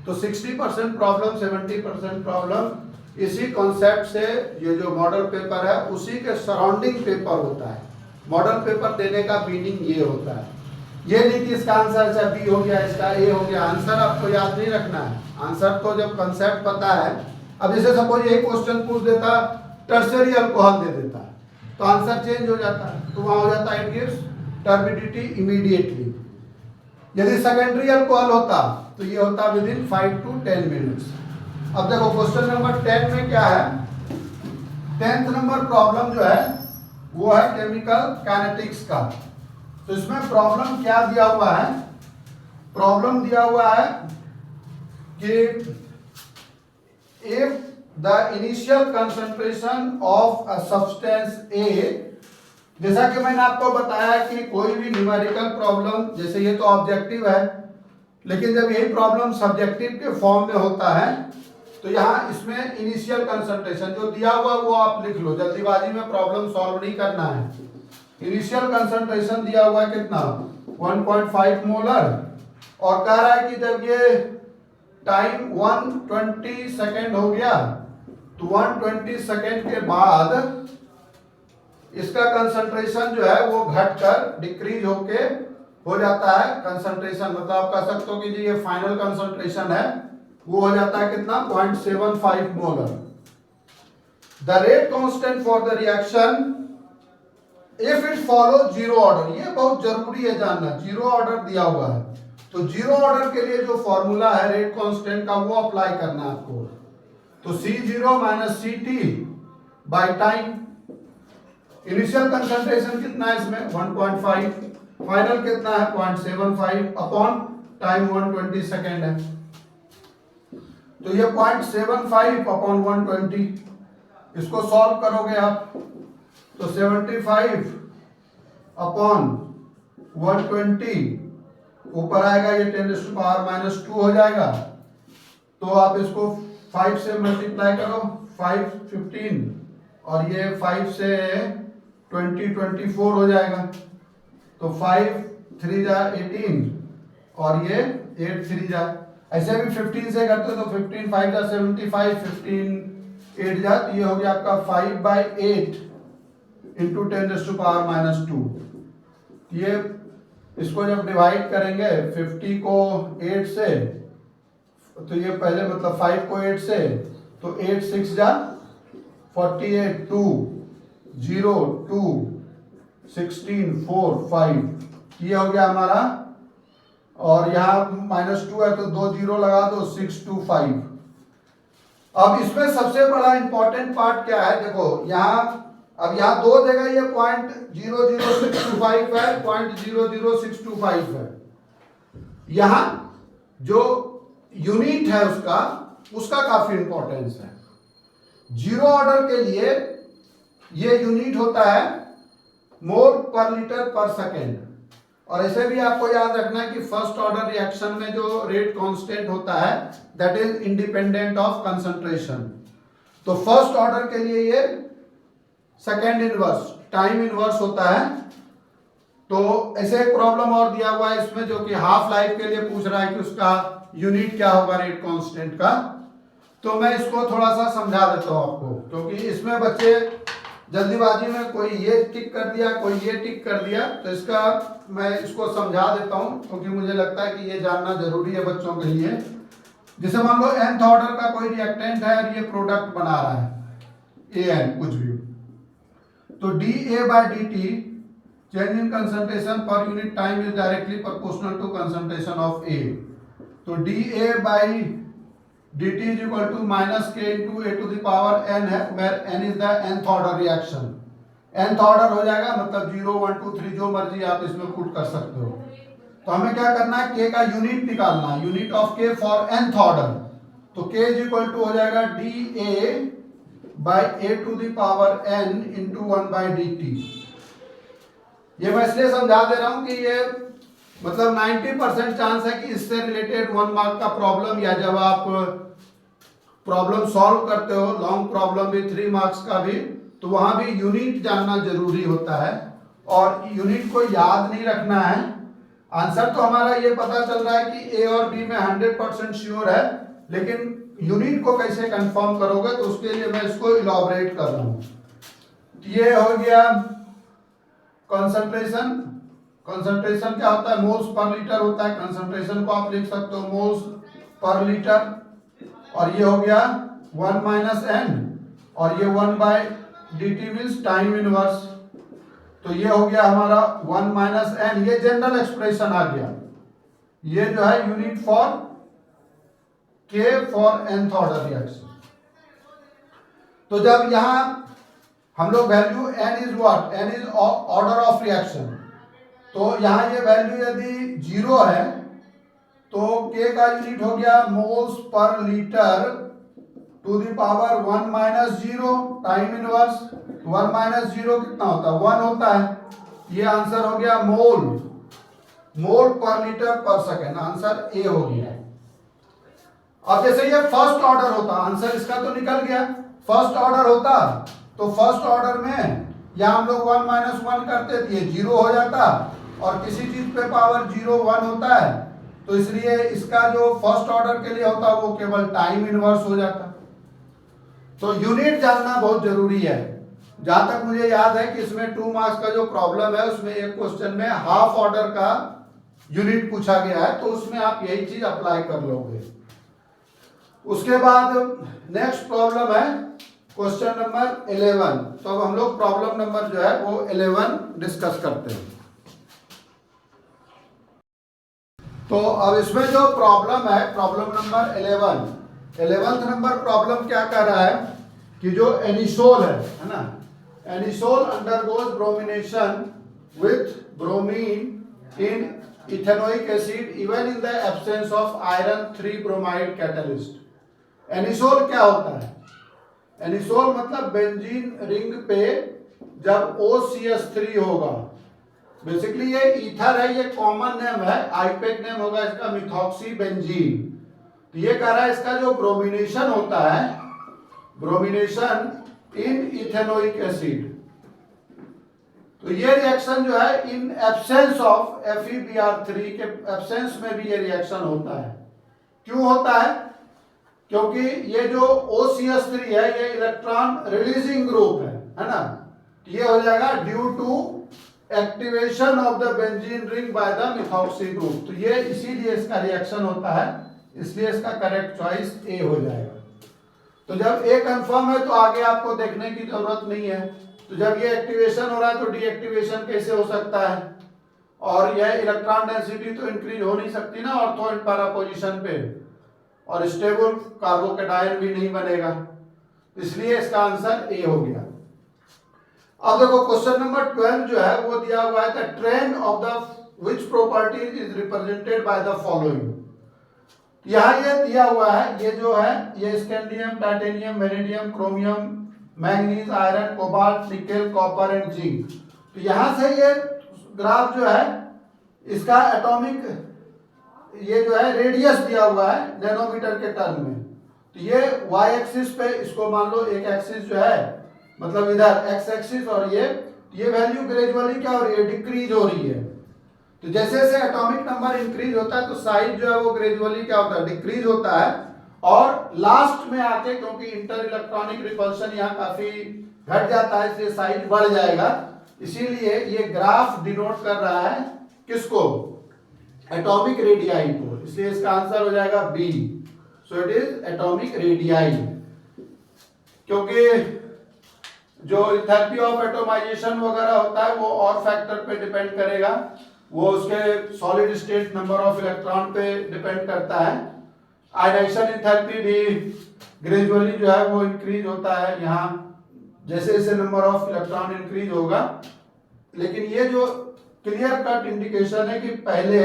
तो 60% प्रॉब्लम, 70% प्रॉब्लम इसी कॉन्सेप्ट से, ये जो मॉडल पेपर है उसी के सराउंडिंग पेपर होता है। मॉडल पेपर देने का मीनिंग ये होता है, ये नहीं कि इसका आंसर अच्छा बी हो गया, इसका ए हो गया। आंसर आपको याद नहीं रखना है, आंसर तो जब कंसेप्ट पता है। अब जैसे सपोज यही क्वेश्चन पूछ देता टर्शियरी अल्कोहल दे देता तो आंसर चेंज हो जाता है, तो वहां हो जाता है इट गिव्स टर्बिडिटी इमीडिएटली। यदि सेकेंडरी अल्कोहल होता तो ये होता विद इन 5 to 10 मिनट्स। अब देखो क्वेश्चन नंबर 10 में क्या है, 10th नंबर प्रॉब्लम जो है वो है केमिकल काइनेटिक्स का। तो इसमें प्रॉब्लम क्या दिया हुआ है, प्रॉब्लम दिया हुआ है कि if the initial concentration of a substance A, जैसा कि मैंने आपको बताया कि कोई भी न्यूमेरिकल प्रॉब्लम, जैसे ये तो ऑब्जेक्टिव है, लेकिन जब यही प्रॉब्लम सब्जेक्टिव के फॉर्म में होता है तो यहाँ इसमें इनिशियल कंसंट्रेशन जो दिया हुआ वो आप लिख लो, जल्दीबाजी में प्रॉब्लम सॉल्व नहीं करना है। इनिशियल कंसंट्रेशन दिया हुआ है कितना, 1.5 मोलर, और कह रहा है कि जब ये टाइम 120 सेकेंड हो गया तो 120 सेकेंड के बाद इसका कंसंट्रेशन जो है वो घटकर डिक्रीज होके हो जाता है कंसंट्रेशन, मतलब आप कह सकते हो कि जी ये फाइनल कंसंट्रेशन है, वो हो जाता है कितना, 0.75 molar. The rate constant for the reaction if it follow zero order, ये बहुत जरूरी है जानना, जीरो ऑर्डर दिया हुआ है तो जीरो ऑर्डर के लिए जो फॉर्मूला है रेट कांस्टेंट का वो अप्लाई करना है आपको। तो C0 minus CT by time. Initial concentration कितना है इसमें 1.5, फाइनल कितना है 0.75 अपॉन टाइम 120 सेकेंड है, तो ये 0.75 अपॉन 120, इसको सॉल्व करोगे आप तो 75 अपॉन 120 ऊपर आएगा, ये 10⁻⁻² हो जाएगा। तो आप इसको 5 से मल्टीप्लाई करो, 5 15 और ये 5 से 20 24 हो जाएगा। तो 5 3 जा 18 और ये 8 3 जा, ऐसे भी 15 से करते हो तो 15 5 जा 75, 15 8 जा, तो ये हो गया आपका 5/8 इंटू 10⁻⁻²। ये इसको जब डिवाइड करेंगे 50 को 8 से, तो ये पहले मतलब 5 को 8 से, तो 8 6 जा 48, 2 0 2 16 4 5, ये हो गया हमारा। और यहाँ -2 है तो 2 0 लगा दो, 6 2 5। अब इसमें सबसे बड़ा इंपॉर्टेंट पार्ट क्या है, देखो यहाँ, अब यहाँ दो जगह ये 0.00625 है, 0.00625 है। यहाँ जो यूनिट है उसका काफी इंपॉर्टेंस है। जीरो ऑर्डर के लिए ये यूनिट होता है मोल पर लीटर पर सेकेंड। और ऐसे भी आपको याद रखना है कि फर्स्ट ऑर्डर रिएक्शन में जो रेट कांस्टेंट होता है that is independent of concentration. तो फर्स्ट ऑर्डर के लिए ये सेकेंड इनवर्स टाइम इनवर्स होता है। तो ऐसे एक प्रॉब्लम और दिया हुआ है इसमें, जो कि हाफ लाइफ के लिए पूछ रहा है कि उसका यूनिट क्या होगा रेट कांस्टेंट का। तो मैं इसको थोड़ा सा समझा देता हूं आपको, क्योंकि इसमें बच्चे जल्दीबाजी में कोई ये टिक कर दिया, कोई ये टिक कर दिया, तो इसका मैं इसको समझा देता हूं, क्योंकि मुझे लगता है कि ये जानना जरूरी है बच्चों के लिए। जैसे मान लो nth ऑर्डर का कोई रिएक्टेंट है और ये प्रोडक्ट बना रहा है AN कुछ भी, तो dA/dt change in concentration per unit time is directly proportional to concentration of A। तो dA/dt is equal to -k into A to the power n है, where n is the nth order reaction. nth order हो जाएगा मतलब 0 1 2 3 जो मर्जी आप इसमें put कर सकते हो। तो हमें क्या करना है, k का यूनिट निकालना है, unit of k for nth order. तो k इज इक्वल टू हो जाएगा dA/A to the power n into 1/dt। ये मैं इसलिए समझा दे रहा हूं कि ये मतलब 90% चांस है कि इससे रिलेटेड 1 मार्क का प्रॉब्लम, या जब आप प्रॉब्लम सॉल्व करते हो लॉन्ग प्रॉब्लम भी 3 मार्क्स का भी, तो वहां भी यूनिट जानना जरूरी होता है। और यूनिट को याद नहीं रखना है। आंसर तो हमारा ये पता चल रहा है कि A और B में 100% श्योर है, लेकिन यूनिट को कैसे कंफर्म करोगे, तो उसके लिए मैं इसको इलॉबरेट कर रहा हूं। ये हो गया कंसंट्रेशन। कंसंट्रेशन क्या होता है, मोल्स पर लीटर होता है। कंसंट्रेशन को आप लिख सकते हो मोल्स पर लीटर। और ये हो गया 1 - n, और ये 1/dt मींस टाइम इनवर्स। तो ये हो गया हमारा 1 - n, ये जनरल एक्सप्रेशन आ गया। ये जो है unit for k for nth order reaction. तो जब यहां हम लोग value n is what, n is order of reaction, तो यहां ये वैल्यू यदि 0 है तो k का यूनिट हो गया moles per litre to the power 1 - 0 time inverse. 1 - 0 कितना होता है, 1 होता है। ये आंसर हो गया मोल पर लीटर पर सेकेंड, आंसर A हो गया। अब जैसे ये फर्स्ट ऑर्डर होता, आंसर इसका तो निकल गया। फर्स्ट ऑर्डर होता तो फर्स्ट ऑर्डर में यहां हम लोग 1 - 1 करते थे, 0 हो जाता। और किसी चीज पे पावर 0 1 होता है, तो इसलिए इसका जो फर्स्ट ऑर्डर के लिए होता है वो केवल टाइम इनवर्स हो जाता। तो यूनिट जानना बहुत जरूरी है। जहां तक मुझे याद है कि इसमें 2 मार्क्स का जो प्रॉब्लम है उसमें एक क्वेश्चन में हाफ ऑर्डर का यूनिट पूछा गया है, तो उसमें आप यही चीज अप्लाई कर लोगे। उसके बाद नेक्स्ट प्रॉब्लम है क्वेश्चन नंबर 11। तो अब हम लोग प्रॉब्लम नंबर जो है वो 11 डिस्कस करते हैं। तो अब इसमें जो प्रॉब्लम है problem number 11th number problem क्या कह रहा है कि जो एनिसोल है ना, anisole undergoes bromination with bromine in ethanoic acid even in the absence of iron 3 bromide catalyst. Anisole क्या होता है, एनिसोल मतलब बेंजीन रिंग पे जब OCH3 होगा, बेसिकली ये ईथर है, ये कॉमन नेम है, आईपेक नेम होगा इसका मिथॉक्सी बेंजीन। तो ये कह रहा है इसका जो ब्रोमिनेशन होता है, ब्रोमिनेशन इन इथेनोइक एसिड, तो ये रिएक्शन जो है इन एब्सेंस ऑफ FeBr3 के एब्सेंस में भी ये रिएक्शन होता है। क्यों होता है, क्योंकि ये जो OCH3 है ये इलेक्ट्रॉन रिलीजिंग ग्रुप है ना। ये हो जाएगा due to activation of the benzene ring by the methoxy group. तो ये इसीलिए इसका रिएक्शन होता है, इसलिए इसका करेक्ट चॉइस ए हो जाएगा। तो जब ए कंफर्म है तो आगे आपको देखने की जरूरत नहीं है। तो जब ये एक्टिवेशन हो रहा है तो डीएक्टिवेशन कैसे हो सकता है, और यह इलेक्ट्रॉन डेंसिटी तो इंक्रीज हो नहीं सकती ना ऑर्थो एंड पैरा पोजीशन पे, और स्टेबल कार्बोकेटायन भी नहीं बनेगा, इसलिए इसका आंसर ए हो गया। अब देखो क्वेश्चन नंबर 12 जो है वो दिया हुआ है the trend of the which property is represented by the following. यहाँ ये दिया हुआ है, ये जो है ये scandium, titanium, vanadium, chromium, manganese, iron, cobalt, nickel, copper and zinc. तो यहाँ से ये ग्राफ जो है इसका एटॉमिक ये जो है रेडियस दिया हुआ है नैनोमीटर के टर्म में। तो ये y एक्सिस पे इसको मान लो एक एक्सिस जो है मतलब इधर x एक्सिस, और ये वैल्यू ग्रेजुअली क्या हो रही है, डिक्रीज हो रही है। तो जैसे जैसे एटॉमिक नंबर इंक्रीज होता है तो साइज जो है वो ग्रेजुअली क्या होता है, डिक्रीज होता है, और लास्ट में आके क्योंकि इंटर इलेक्ट्रॉनिक रिपल्शन यहाँ काफी घट जाता है इसलिए साइज बढ़ जाएगा। इसीलिए ये ग्राफ डिनोट कर रहा है किसको, एटॉमिक रेडियाई को, इसलिए इसका आंसर हो जाएगा B. So it is atomic radii. क्योंकि जो थेरेपी ऑफ एटोमाइजेशन वगैरह होता है वो और फैक्टर पे डिपेंड करेगा, वो उसके solid state number of electron पे डिपेंड करता है। आयनाइजेशन एंथैल्पी भी ग्रेजुअली जो है वो इंक्रीज होता है यहाँ जैसे जैसे नंबर ऑफ इलेक्ट्रॉन इंक्रीज होगा। लेकिन ये जो क्लियर कट इंडिकेशन है कि पहले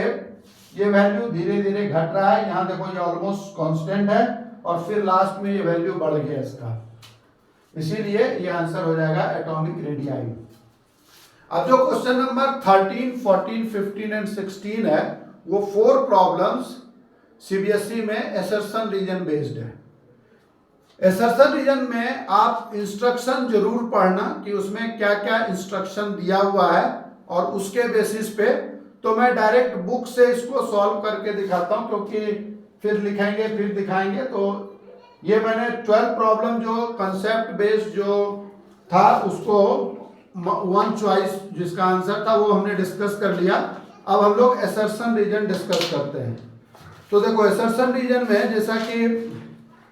ये वैल्यू धीरे धीरे घट रहा है, यहाँ देखो ये ऑलमोस्ट कांस्टेंट है, और फिर लास्ट में ये वैल्यू बढ़ गया इसका, इसीलिए ये आंसर हो जाएगा एटॉमिक रेडियाई। अब जो क्वेश्चन नंबर 13, 14, 15 एंड 16 है वो 4 प्रॉब्लम्स सीबीएसई में एसर्शन रीजन बेस्ड है। एसर्शन रीजन में आप इंस्ट्रक्शन जरूर पढ़ना कि उसमें क्या क्या इंस्ट्रक्शन दिया हुआ है, और उसके बेसिस पे तो मैं डायरेक्ट बुक से इसको सॉल्व करके दिखाता हूं, क्योंकि फिर लिखेंगे फिर दिखाएंगे। तो ये मैंने 12 प्रॉब्लम जो कंसेप्ट बेस्ड जो था उसको 1 चॉइस जिसका आंसर था वो हमने डिस्कस कर लिया। अब हम लोग एसर्शन रीजन डिस्कस करते हैं। तो देखो एसर्शन रीजन में जैसा कि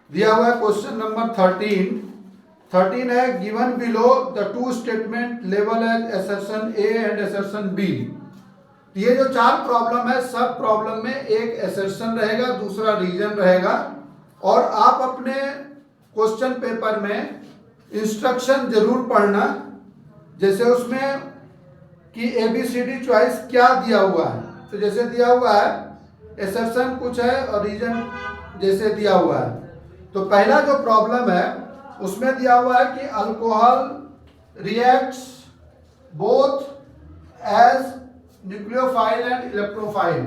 दिया हुआ है क्वेश्चन नंबर 13 है गिवन बिलो द 2 स्टेटमेंट लेवल as assertion A and assertion B. ये जो 4 प्रॉब्लम है सब प्रॉब्लम में एक एसर्शन रहेगा, दूसरा रीजन रहेगा, और आप अपने क्वेश्चन पेपर में इंस्ट्रक्शन जरूर पढ़ना, जैसे उसमें कि ABCD चॉइस क्या दिया हुआ है। तो जैसे दिया हुआ है एसर्शन कुछ है और रीजन जैसे दिया हुआ है। तो पहला जो प्रॉब्लम है उसमें दिया हुआ है कि alcohol reacts both as nucleophile and electrophile.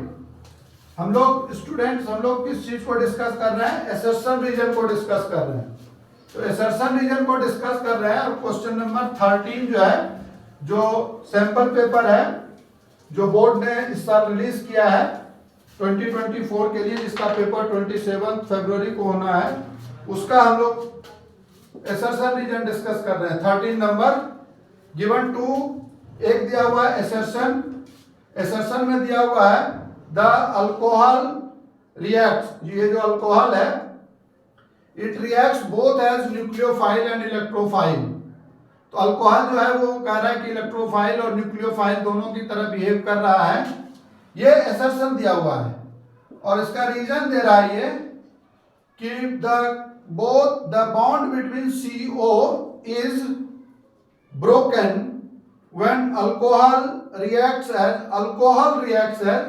हम लोग स्टूडेंट्स हम लोग किस चीज को डिस्कस कर रहे हैं, एसर्शन रीजन को डिस्कस कर रहे हैं। तो एसर्शन रीजन को डिस्कस कर रहे हैं, और क्वेश्चन नंबर 13 जो है जो सैंपल पेपर है जो बोर्ड ने इस साल रिलीज किया है 2024 के लिए, जिसका पेपर 27 फरवरी को होना है, उसका हम लोग एसर्शन रीजन डिस्कस कर रहे हैं। 13 नंबर गिवन टू एक दिया हुआ है एसर्शन। एसर्शन में दिया हुआ है द अल्कोहल रिएक्ट्स, ये जो अल्कोहल है it reacts both as nucleophile and electrophile. तो अल्कोहल जो है वो कह रहा है कि इलेक्ट्रोफाइल और न्यूक्लियोफाइल दोनों की तरह बिहेव कर रहा है, ये एसर्शन दिया हुआ है। और इसका रीजन दे रहा है ये कि both the bond between CO is broken when alcohol reacts as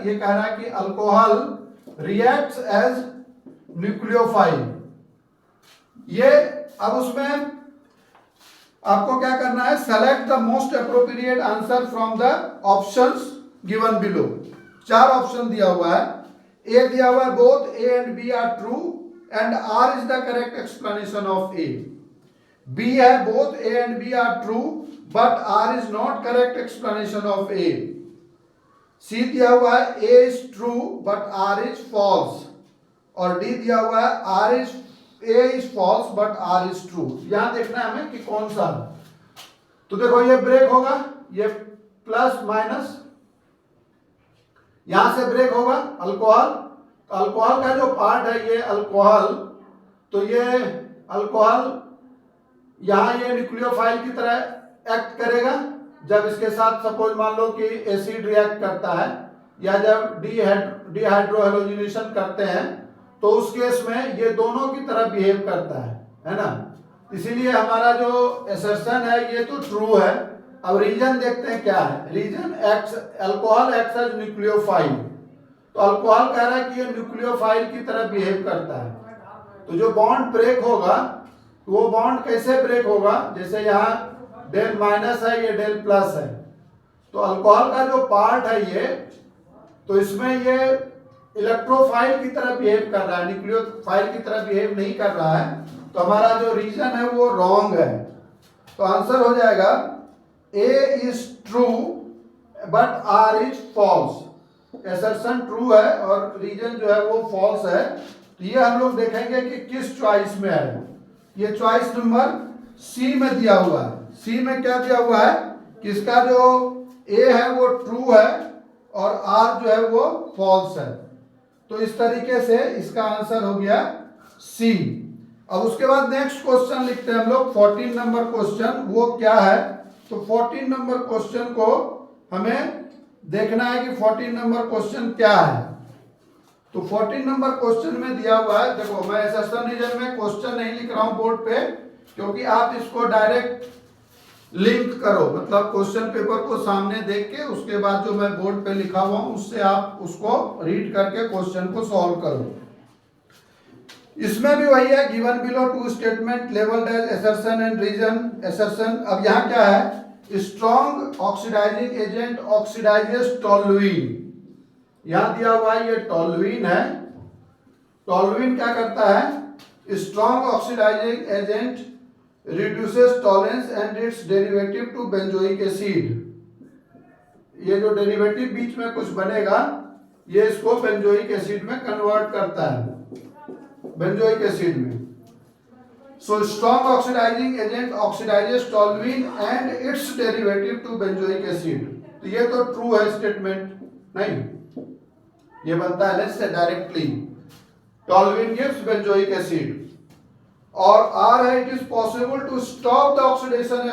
ये कह रहा है कि alcohol reacts as nucleophile। ये अब उसमें आपको क्या करना है, select the most appropriate answer from the options given below। 4 option दिया हुआ है। A दिया हुआ है both A and B are true and R is the correct explanation of A। B है both A and B are true but R is not correct explanation of A। C दिया हुआ है A is true but R is false। और D दिया हुआ है R is A is false but R is true. यहां देखना है हमें कि कौन सा। तो देखो ये ब्रेक होगा, ये प्लस माइनस, यहां से ब्रेक होगा अल्कोहल। तो अल्कोहल का जो पार्ट है ये अल्कोहल, तो ये अल्कोहल यहां ये न्यूक्लियोफाइल की तरह एक्ट करेगा जब इसके साथ सपोज मान लो कि एसिड रिएक्ट करता है या जब डिहाइड्रोहेलोजिनेशन करते हैं, तो उस केस में ये दोनों की तरह बिहेव करता है ना। इसीलिए हमारा जो असर्शन है ये तो ट्रू है। अब रीजन देखते हैं क्या है। Reason X, alcohol acts as nucleophile. तो अल्कोहल कह रहा है कि ये न्यूक्लियोफाइल की तरह बिहेव करता है। तो जो बॉन्ड ब्रेक होगा वो बॉन्ड कैसे ब्रेक होगा, जैसे यहाँ डेल माइनस है, ये डेल प्लस है। तो अल्कोहल का जो पार्ट है ये, तो इसमें ये इलेक्ट्रोफाइल की तरह बिहेव कर रहा है, न्यूक्लियोफाइल की तरह बिहेव नहीं कर रहा है। तो हमारा जो रीजन है वो रॉन्ग है। तो आंसर हो जाएगा A is true but R is false. Assertion true है और रीजन जो है वो फॉल्स है। तो ये हम लोग देखेंगे कि किस चॉइस में है। ये चॉइस नंबर सी में दिया हुआ है। सी में क्या दिया हुआ है कि इसका जो ए है वो ट्रू है और आर जो है वो फॉल्स है। तो इस तरीके से इसका आंसर हो गया सी। अब उसके बाद नेक्स्ट क्वेश्चन लिखते हैं हम लोग 14 नंबर क्वेश्चन। वो क्या है, तो 14 नंबर क्वेश्चन को हमें देखना है कि 14 नंबर क्वेश्चन क्या है। तो 14 नंबर क्वेश्चन में दिया हुआ है, देखो मैं असर्शन रीजन में क्वेश्चन नहीं लिख रहा हूं बोर्ड पे, क्योंकि आप इसको डायरेक्ट लिंक करो, मतलब क्वेश्चन पेपर को सामने देख के उसके बाद जो मैं बोर्ड पे लिखा हुआ हूं उससे आप उसको रीड करके क्वेश्चन को सॉल्व करो। इसमें भी वही है, given below two statement labelled as assertion and reason. Assertion, अब यहाँ क्या है, strong oxidising agent oxidises toluene. यहां दिया हुआ है ये टोल्यूइन है। टोल्यूइन क्या करता है, strong oxidising agent reduces tolerance and its derivative to benzoic acid. ये जो डेरिवेटिव बीच में कुछ बनेगा ये इसको बेंजोइक एसिड में कन्वर्ट करता है, बेंजोइक एसिड में। So strong oxidising agent oxidises toluene and its derivative to benzoic acid. तो ये तो ट्रू है स्टेटमेंट, नहीं ये बनता है let's say directly toluene gives benzoic acid. और आर है, it is possible to stop the oxidation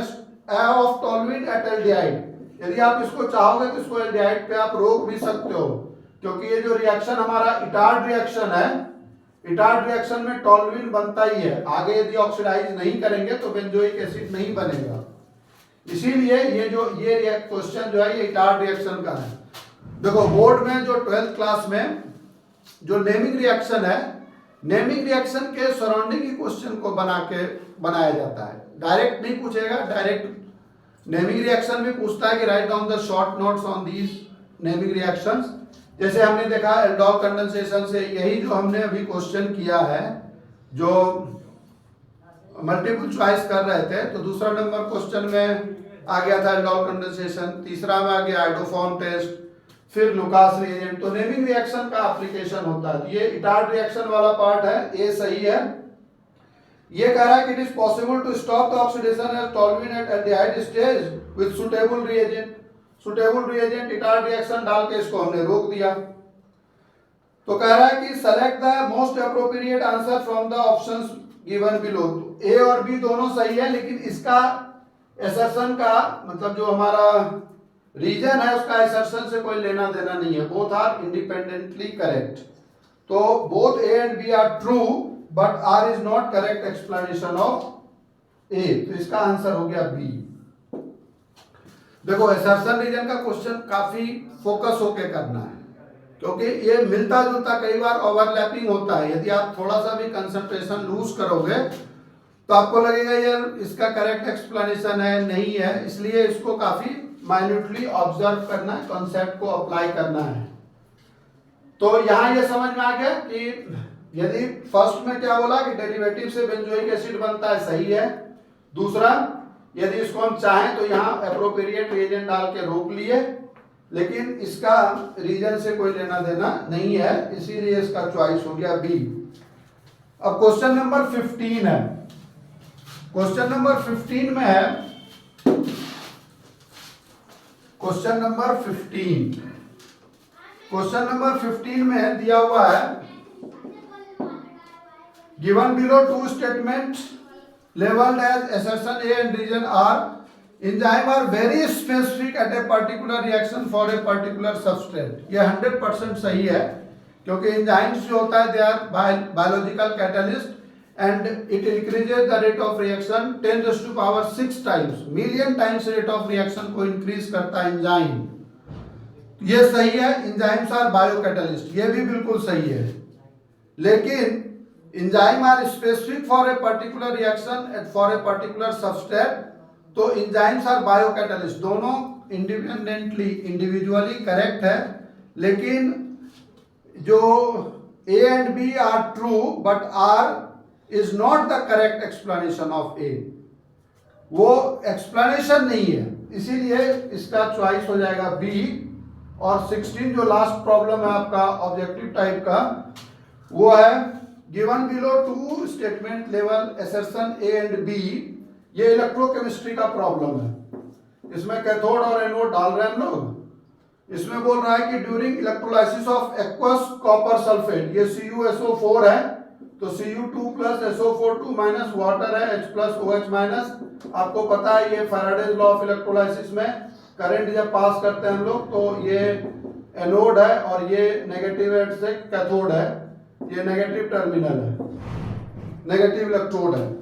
of toluene at aldehyde. यदि आप इसको चाहोगे तो इसको एल्डिहाइड पे आप रोक भी सकते हो, क्योंकि ये जो रिएक्शन हमारा इटार्ड रिएक्शन है, इटार्ड रिएक्शन में टोल्यूइन बनता ही है। आगे यदि ऑक्सीडाइज नहीं करेंगे तो बेंजोइक एसिड नहीं बनेगा। इसीलिए ये जो ये क्वेश्चन जो है ये इटार्ड रिएक्शन का है। देखो बोर्ड में जो 12th क्लास में जो नेमिंग रिएक्शन है, नेमिंग रिएक्शन के सराउंडिंग ही क्वेश्चन को बनाया जाता है। डायरेक्ट नहीं पूछेगा, डायरेक्ट नेमिंग रिएक्शन भी पूछता है कि write down the short notes on these naming reactions. जैसे हमने देखा एल्डोल कंडेंसेशन से, यही जो हमने अभी क्वेश्चन किया है जो मल्टीपल चॉइस कर रहे थे, तो दूसरा नंबर क्वेश्चन में आ गया था एल्डोल कंडेंसेशन, तीसरा में आ गया आइडोफॉर्म टेस्ट, फिर लुकास रिएजेंट। तो नेमिंग रिएक्शन का एप्लीकेशन होता है। ये इटार्ड रिएक्शन वाला पार्ट है, ए सही है। ये कह रहा है कि it is possible to stop the oxidation of toluene at aldehyde stage with suitable reagent. Suitable reagent Etard reaction डाल के इसको हमने रोक दिया। तो कह रहा है कि select the most appropriate answer from the options given below. A और बी दोनों सही है, लेकिन इसका असर्शन का मतलब जो हमारा रीजन है उसका असर्शन से कोई लेना देना नहीं है। Both are independently correct. तो both A and B are true but R is not correct explanation of A. तो इसका आंसर हो गया बी। देखो असर्शन रीजन का क्वेश्चन काफी फोकस होके करना है, क्योंकि ये मिलता जुलता कई बार ओवरलैपिंग होता है। यदि आप थोड़ा सा भी कंसंट्रेशन लूज करोगे तो आपको लगेगा यार इसका करेक्ट एक्सप्लेनेशन है, नहीं है। इसलिए इसको काफी माइन्यूटली ऑब्जर्व करना है, कॉन्सेप्ट को अप्लाई करना है। तो यहां ये समझ में आ गया कि यदि फर्स्ट में क्या बोला कि डेरिवेटिव से बेंजोइक एसिड बनता है, सही है। दूसरा, यदि इसको हम चाहें तो यहां एप्रोप्रिएट रिएजेंट डाल के रोक लिए, लेकिन इसका रीजन से कोई लेना देना नहीं है, इसीलिए इसका चॉइस हो गया बी। अब क्वेश्चन नंबर 15 है। क्वेश्चन नंबर 15 में है, क्वेश्चन नंबर 15 में दिया हुआ है, given below two statements labelled as assertion A and reason R, enzyme are very specific at a particular reaction for a particular substrate। ये 100% सही है, क्योंकि एंजाइम्स जो होता है they are biological catalyst and it increases the rate of reaction 10⁶ times, million times rate of reaction को increase करता है एंजाइम। ये सही है, एंजाइम्स आर बायो कैटलिस्ट, ये भी बिल्कुल सही है। लेकिन enzyme are specific for a particular reaction at for a particular substrate, तो एंजाइम्स आर बायो कैटलिस्ट, दोनों इंडिविजुअली करेक्ट है। लेकिन जो A and B are true but R is not the correct explanation of A, वो explanation नहीं है, इसीलिए इसका चॉइस हो जाएगा B। और 16 जो लास्ट प्रॉब्लम है आपका ऑब्जेक्टिव टाइप का, वो है गिवन बिलो टू स्टेटमेंट लेवल assertion A and B। ये इलेक्ट्रोकेमिस्ट्री का प्रॉब्लम है, इसमें कैथोड और एनोड डाल रहे हैं हम लोग। इसमें बोल रहा है कि during electrolysis of aqueous copper sulphate, ये CuSO4 है, तो Cu2 plus SO4 2 minus water है H प्लस OH माइनस। आपको पता है ये फैराडेज लॉ ऑफ इलेक्ट्रोलाइसिस में करंट जब पास करते हैं हम लोग, तो ये एनोड है और ये नेगेटिव एड से कैथोड है, ये नेगेटिव टर्मिनल है, नेगेटिव इलेक्ट्रोड है।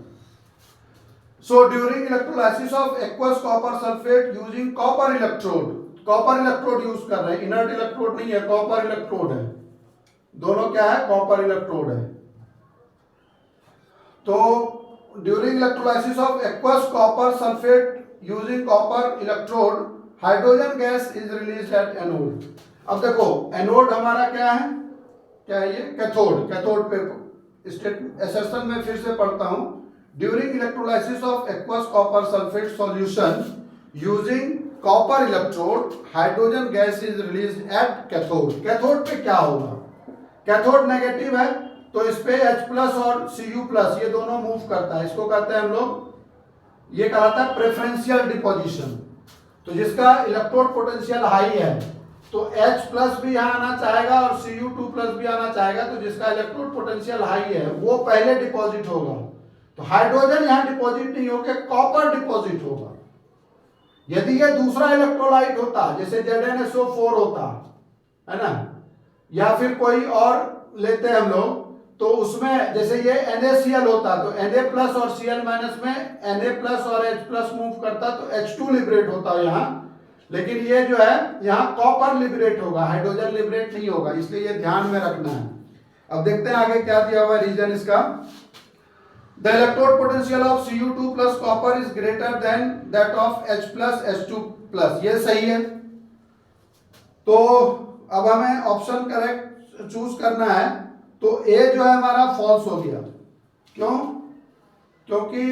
So during electrolysis of aqueous copper sulphate using copper electrode, copper electrode use कर रहे हैं, इनर्ट इलेक्ट्रोड नहीं है, कॉपर इलेक्ट्रोड है, दोनों क्या है, कॉपर इलेक्ट्रोड है। तो during electrolysis of aqueous copper sulphate using copper electrode, hydrogen gas is released at anode. अब देखो एनोड हमारा क्या है, क्या है ये, कैथोड। कैथोड पे स्टेट एसेशन में फिर से पढ़ता हूं, during electrolysis of aqueous copper sulphate solution using copper electrode, hydrogen gas is released at cathode. Cathode पे क्या होगा, कैथोड नेगेटिव है, तो इस पे H प्लस और Cu प्लस ये दोनों मूव करता है, इसको कहते हैं हम लोग, ये कहलाता है प्रेफरेंशियल डिपोजिशन। तो जिसका इलेक्ट्रोड पोटेंशियल हाई है तो H प्लस भी यहाँ आना चाहेगा और Cu2 प्लस भी आना चाहेगा, तो जिसका इलेक्ट्रोड पोटेंशियल हाई है वो पहले डिपॉजिट होगा। तो हाइड्रोजन यहाँ डिपॉजिट नहीं होकर कॉपर डिपॉजिट होगा। यदि ये दूसरा इलेक्ट्रोलाइट होता, जैसे ZnSO4 होता है ना, या फिर कोई और लेते हैं हम लोग, तो उसमें जैसे ये NaCl होता, तो Na प्लस और Cl माइनस में Na प्लस और H प्लस मूव करता, तो H2 लिबरेट होता यहाँ। लेकिन ये जो है यहाँ कॉपर लिबरेट होगा, हाइड्रोजन लिबरेट नहीं होगा, इसलिए ये ध्यान में रखना है। अब देखते हैं आगे क्या दिया हुआ है रीजन इसका। The electrode potential of Cu2 plus copper is greater than that of H plus H2 plus, ये सही है। तो अब हमें ऑप्शन करेक्ट चूज करना है, तो A जो है हमारा फॉल्स हो गया। क्यों? क्योंकि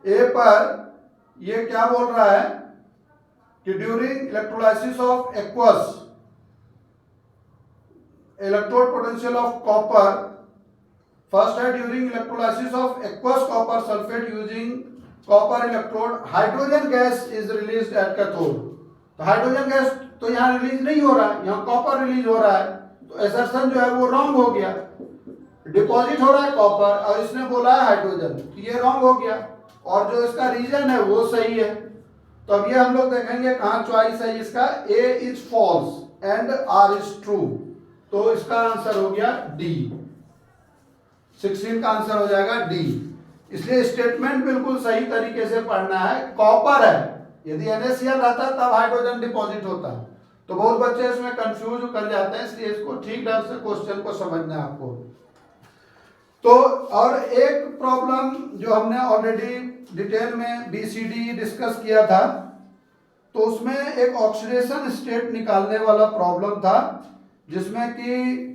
A पर ये क्या बोल रहा है कि during electrolysis of aqueous electrode potential of copper, first है during electrolysis of aqueous copper sulphate using copper electrode, hydrogen gas is released at cathode. तो हाइड्रोजन गैस तो यहाँ रिलीज नहीं हो रहा है, यहाँ कॉपर रिलीज हो रहा है, तो एसर्शन जो है वो रॉन्ग हो गया। डिपॉजिट हो रहा है कॉपर और इसने बोला है हाइड्रोजन, तो ये रॉन्ग हो गया, और जो इसका रीजन है वो सही है। तो अब ये हम लोग देखेंगे कहाँ चॉइस है इसका, A is false and R is true, तो इसका आंसर हो गया D, 16 का आंसर हो जाएगा D। इसलिए स्टेटमेंट बिल्कुल सही तरीके से पढ़ना है। कॉपर है, यदि NaCl रहता तब हाइड्रोजन डिपॉजिट होता, तो बहुत बच्चे इसमें कंफ्यूज कर जाते हैं, इसलिए इसको ठीक ढंग से क्वेश्चन को समझना है आपको। तो और एक प्रॉब्लम जो हमने ऑलरेडी डिटेल में BCD डिस्कस किया था, तो उसमें एक ऑक्सीडेशन स्टेट निकालने वाला प्रॉब्लम था, जिसमें कि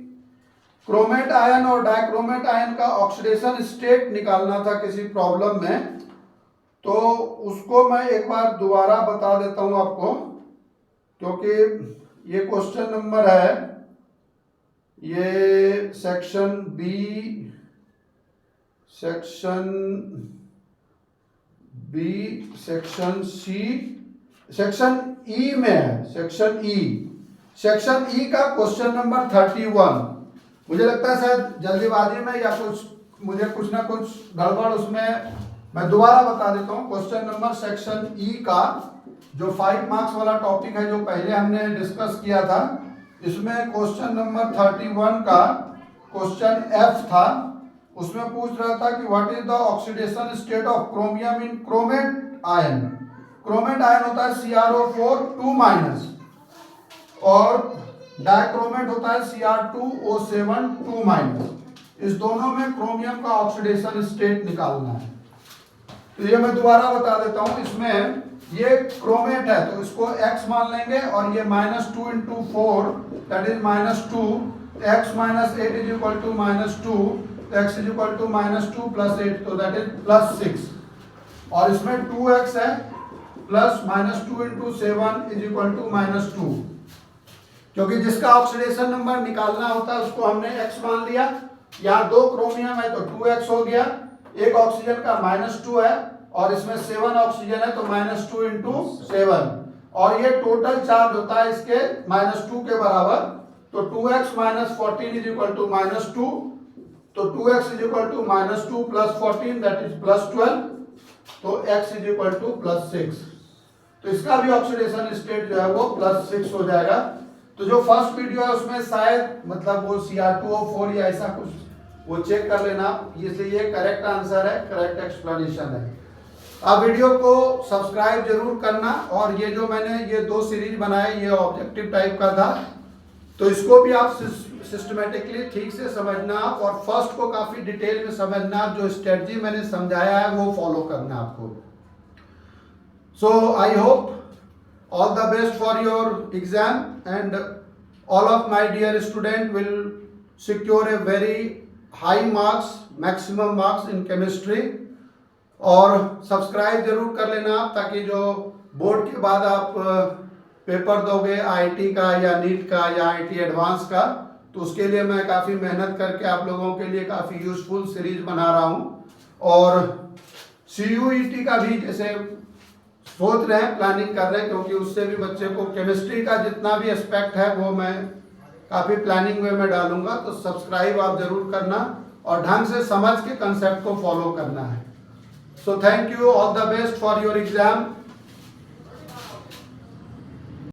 क्रोमेट आयन और डाइक्रोमेट आयन का ऑक्सीडेशन स्टेट निकालना था किसी प्रॉब्लम में। तो उसको मैं एक बार दोबारा बता देता हूं आपको, क्योंकि ये क्वेश्चन नंबर है, ये section B section B, section C, section E में है, सेक्शन ई का क्वेश्चन नंबर 31। मुझे लगता है शायद जल्दीबाजी में या मुझे कुछ ना कुछ गड़बड़ उसमें, मैं दोबारा बता देता हूँ। क्वेश्चन नंबर सेक्शन ई का जो 5 मार्क्स वाला टॉपिक है, जो पहले हमने डिस्कस किया था, इसमें क्वेश्चन नंबर 31 का क्वेश्चन एफ था। उसमें पूछ रहा था कि what is the oxidation state of chromium in chromate ion. Chromate ion होता है CrO4 2- और डाइक्रोमेट होता है Cr2O7 2-। इस दोनों में क्रोमियम का ऑक्सीडेशन स्टेट निकालना है। तो ये मैं दोबारा बता देता हूं। इसमें ये क्रोमेट है तो इसको x मान लेंगे, और ये -2 × 4 that is -2, x - 8 is equal to -2, x is equal to -2 + 8 तो दैट इज +6, और इसमें 2x है प्लस -2 × 7 इज इक्वल टू -2, क्योंकि जिसका ऑक्सीडेशन नंबर निकालना होता है उसको हमने x मान लिया। यहाँ 2 क्रोमियम है तो 2x हो गया, एक ऑक्सीजन का -2 है और इसमें 7 ऑक्सीजन है तो -2 × 7, और ये टोटल चार्ज होता है इसके -2 के बराबर। तो 2x - 14 इज इक्वल टू -2, तो 2x is equal to -2 + 14 that is +12, तो x इज इक्वल टू +6। तो इसका भी ऑक्सीडेशन स्टेट जो है वो +6 हो जाएगा। तो जो फर्स्ट वीडियो है उसमें शायद मतलब वो Cr2O4 या ऐसा कुछ, वो चेक कर लेना, इसलिए ये करेक्ट आंसर है, करेक्ट एक्सप्लेनेशन है। आप वीडियो को सब्सक्राइब जरूर करना, और ये जो मैंने ये 2 सीरीज बनाए ये ऑब्जेक्टिव टाइप का था, तो इसको भी आप सिस्टमेटिकली ठीक से समझना, और फर्स्ट को काफी डिटेल में समझना। जो स्ट्रेटजी मैंने समझाया है वो फॉलो करना आपको। So I hope all the best for your exam, and all of my dear student will secure a very high marks, maximum marks in chemistry। और सब्सक्राइब जरूर कर लेना आप, ताकि जो बोर्ड के बाद आप पेपर दोगे IIT का या नीट का या IIT एडवांस का, तो उसके लिए मैं काफ़ी मेहनत करके आप लोगों के लिए काफ़ी यूजफुल सीरीज बना रहा हूँ। और CUET का भी जैसे सोच रहे हैं, प्लानिंग कर रहे हैं, क्योंकि उससे भी बच्चे को केमिस्ट्री का जितना भी एस्पेक्ट है वो मैं काफ़ी प्लानिंग वे में डालूंगा। तो सब्सक्राइब आप जरूर करना और ढंग से समझ के कंसेप्ट को फॉलो करना है। So thank you, all the best for your exam.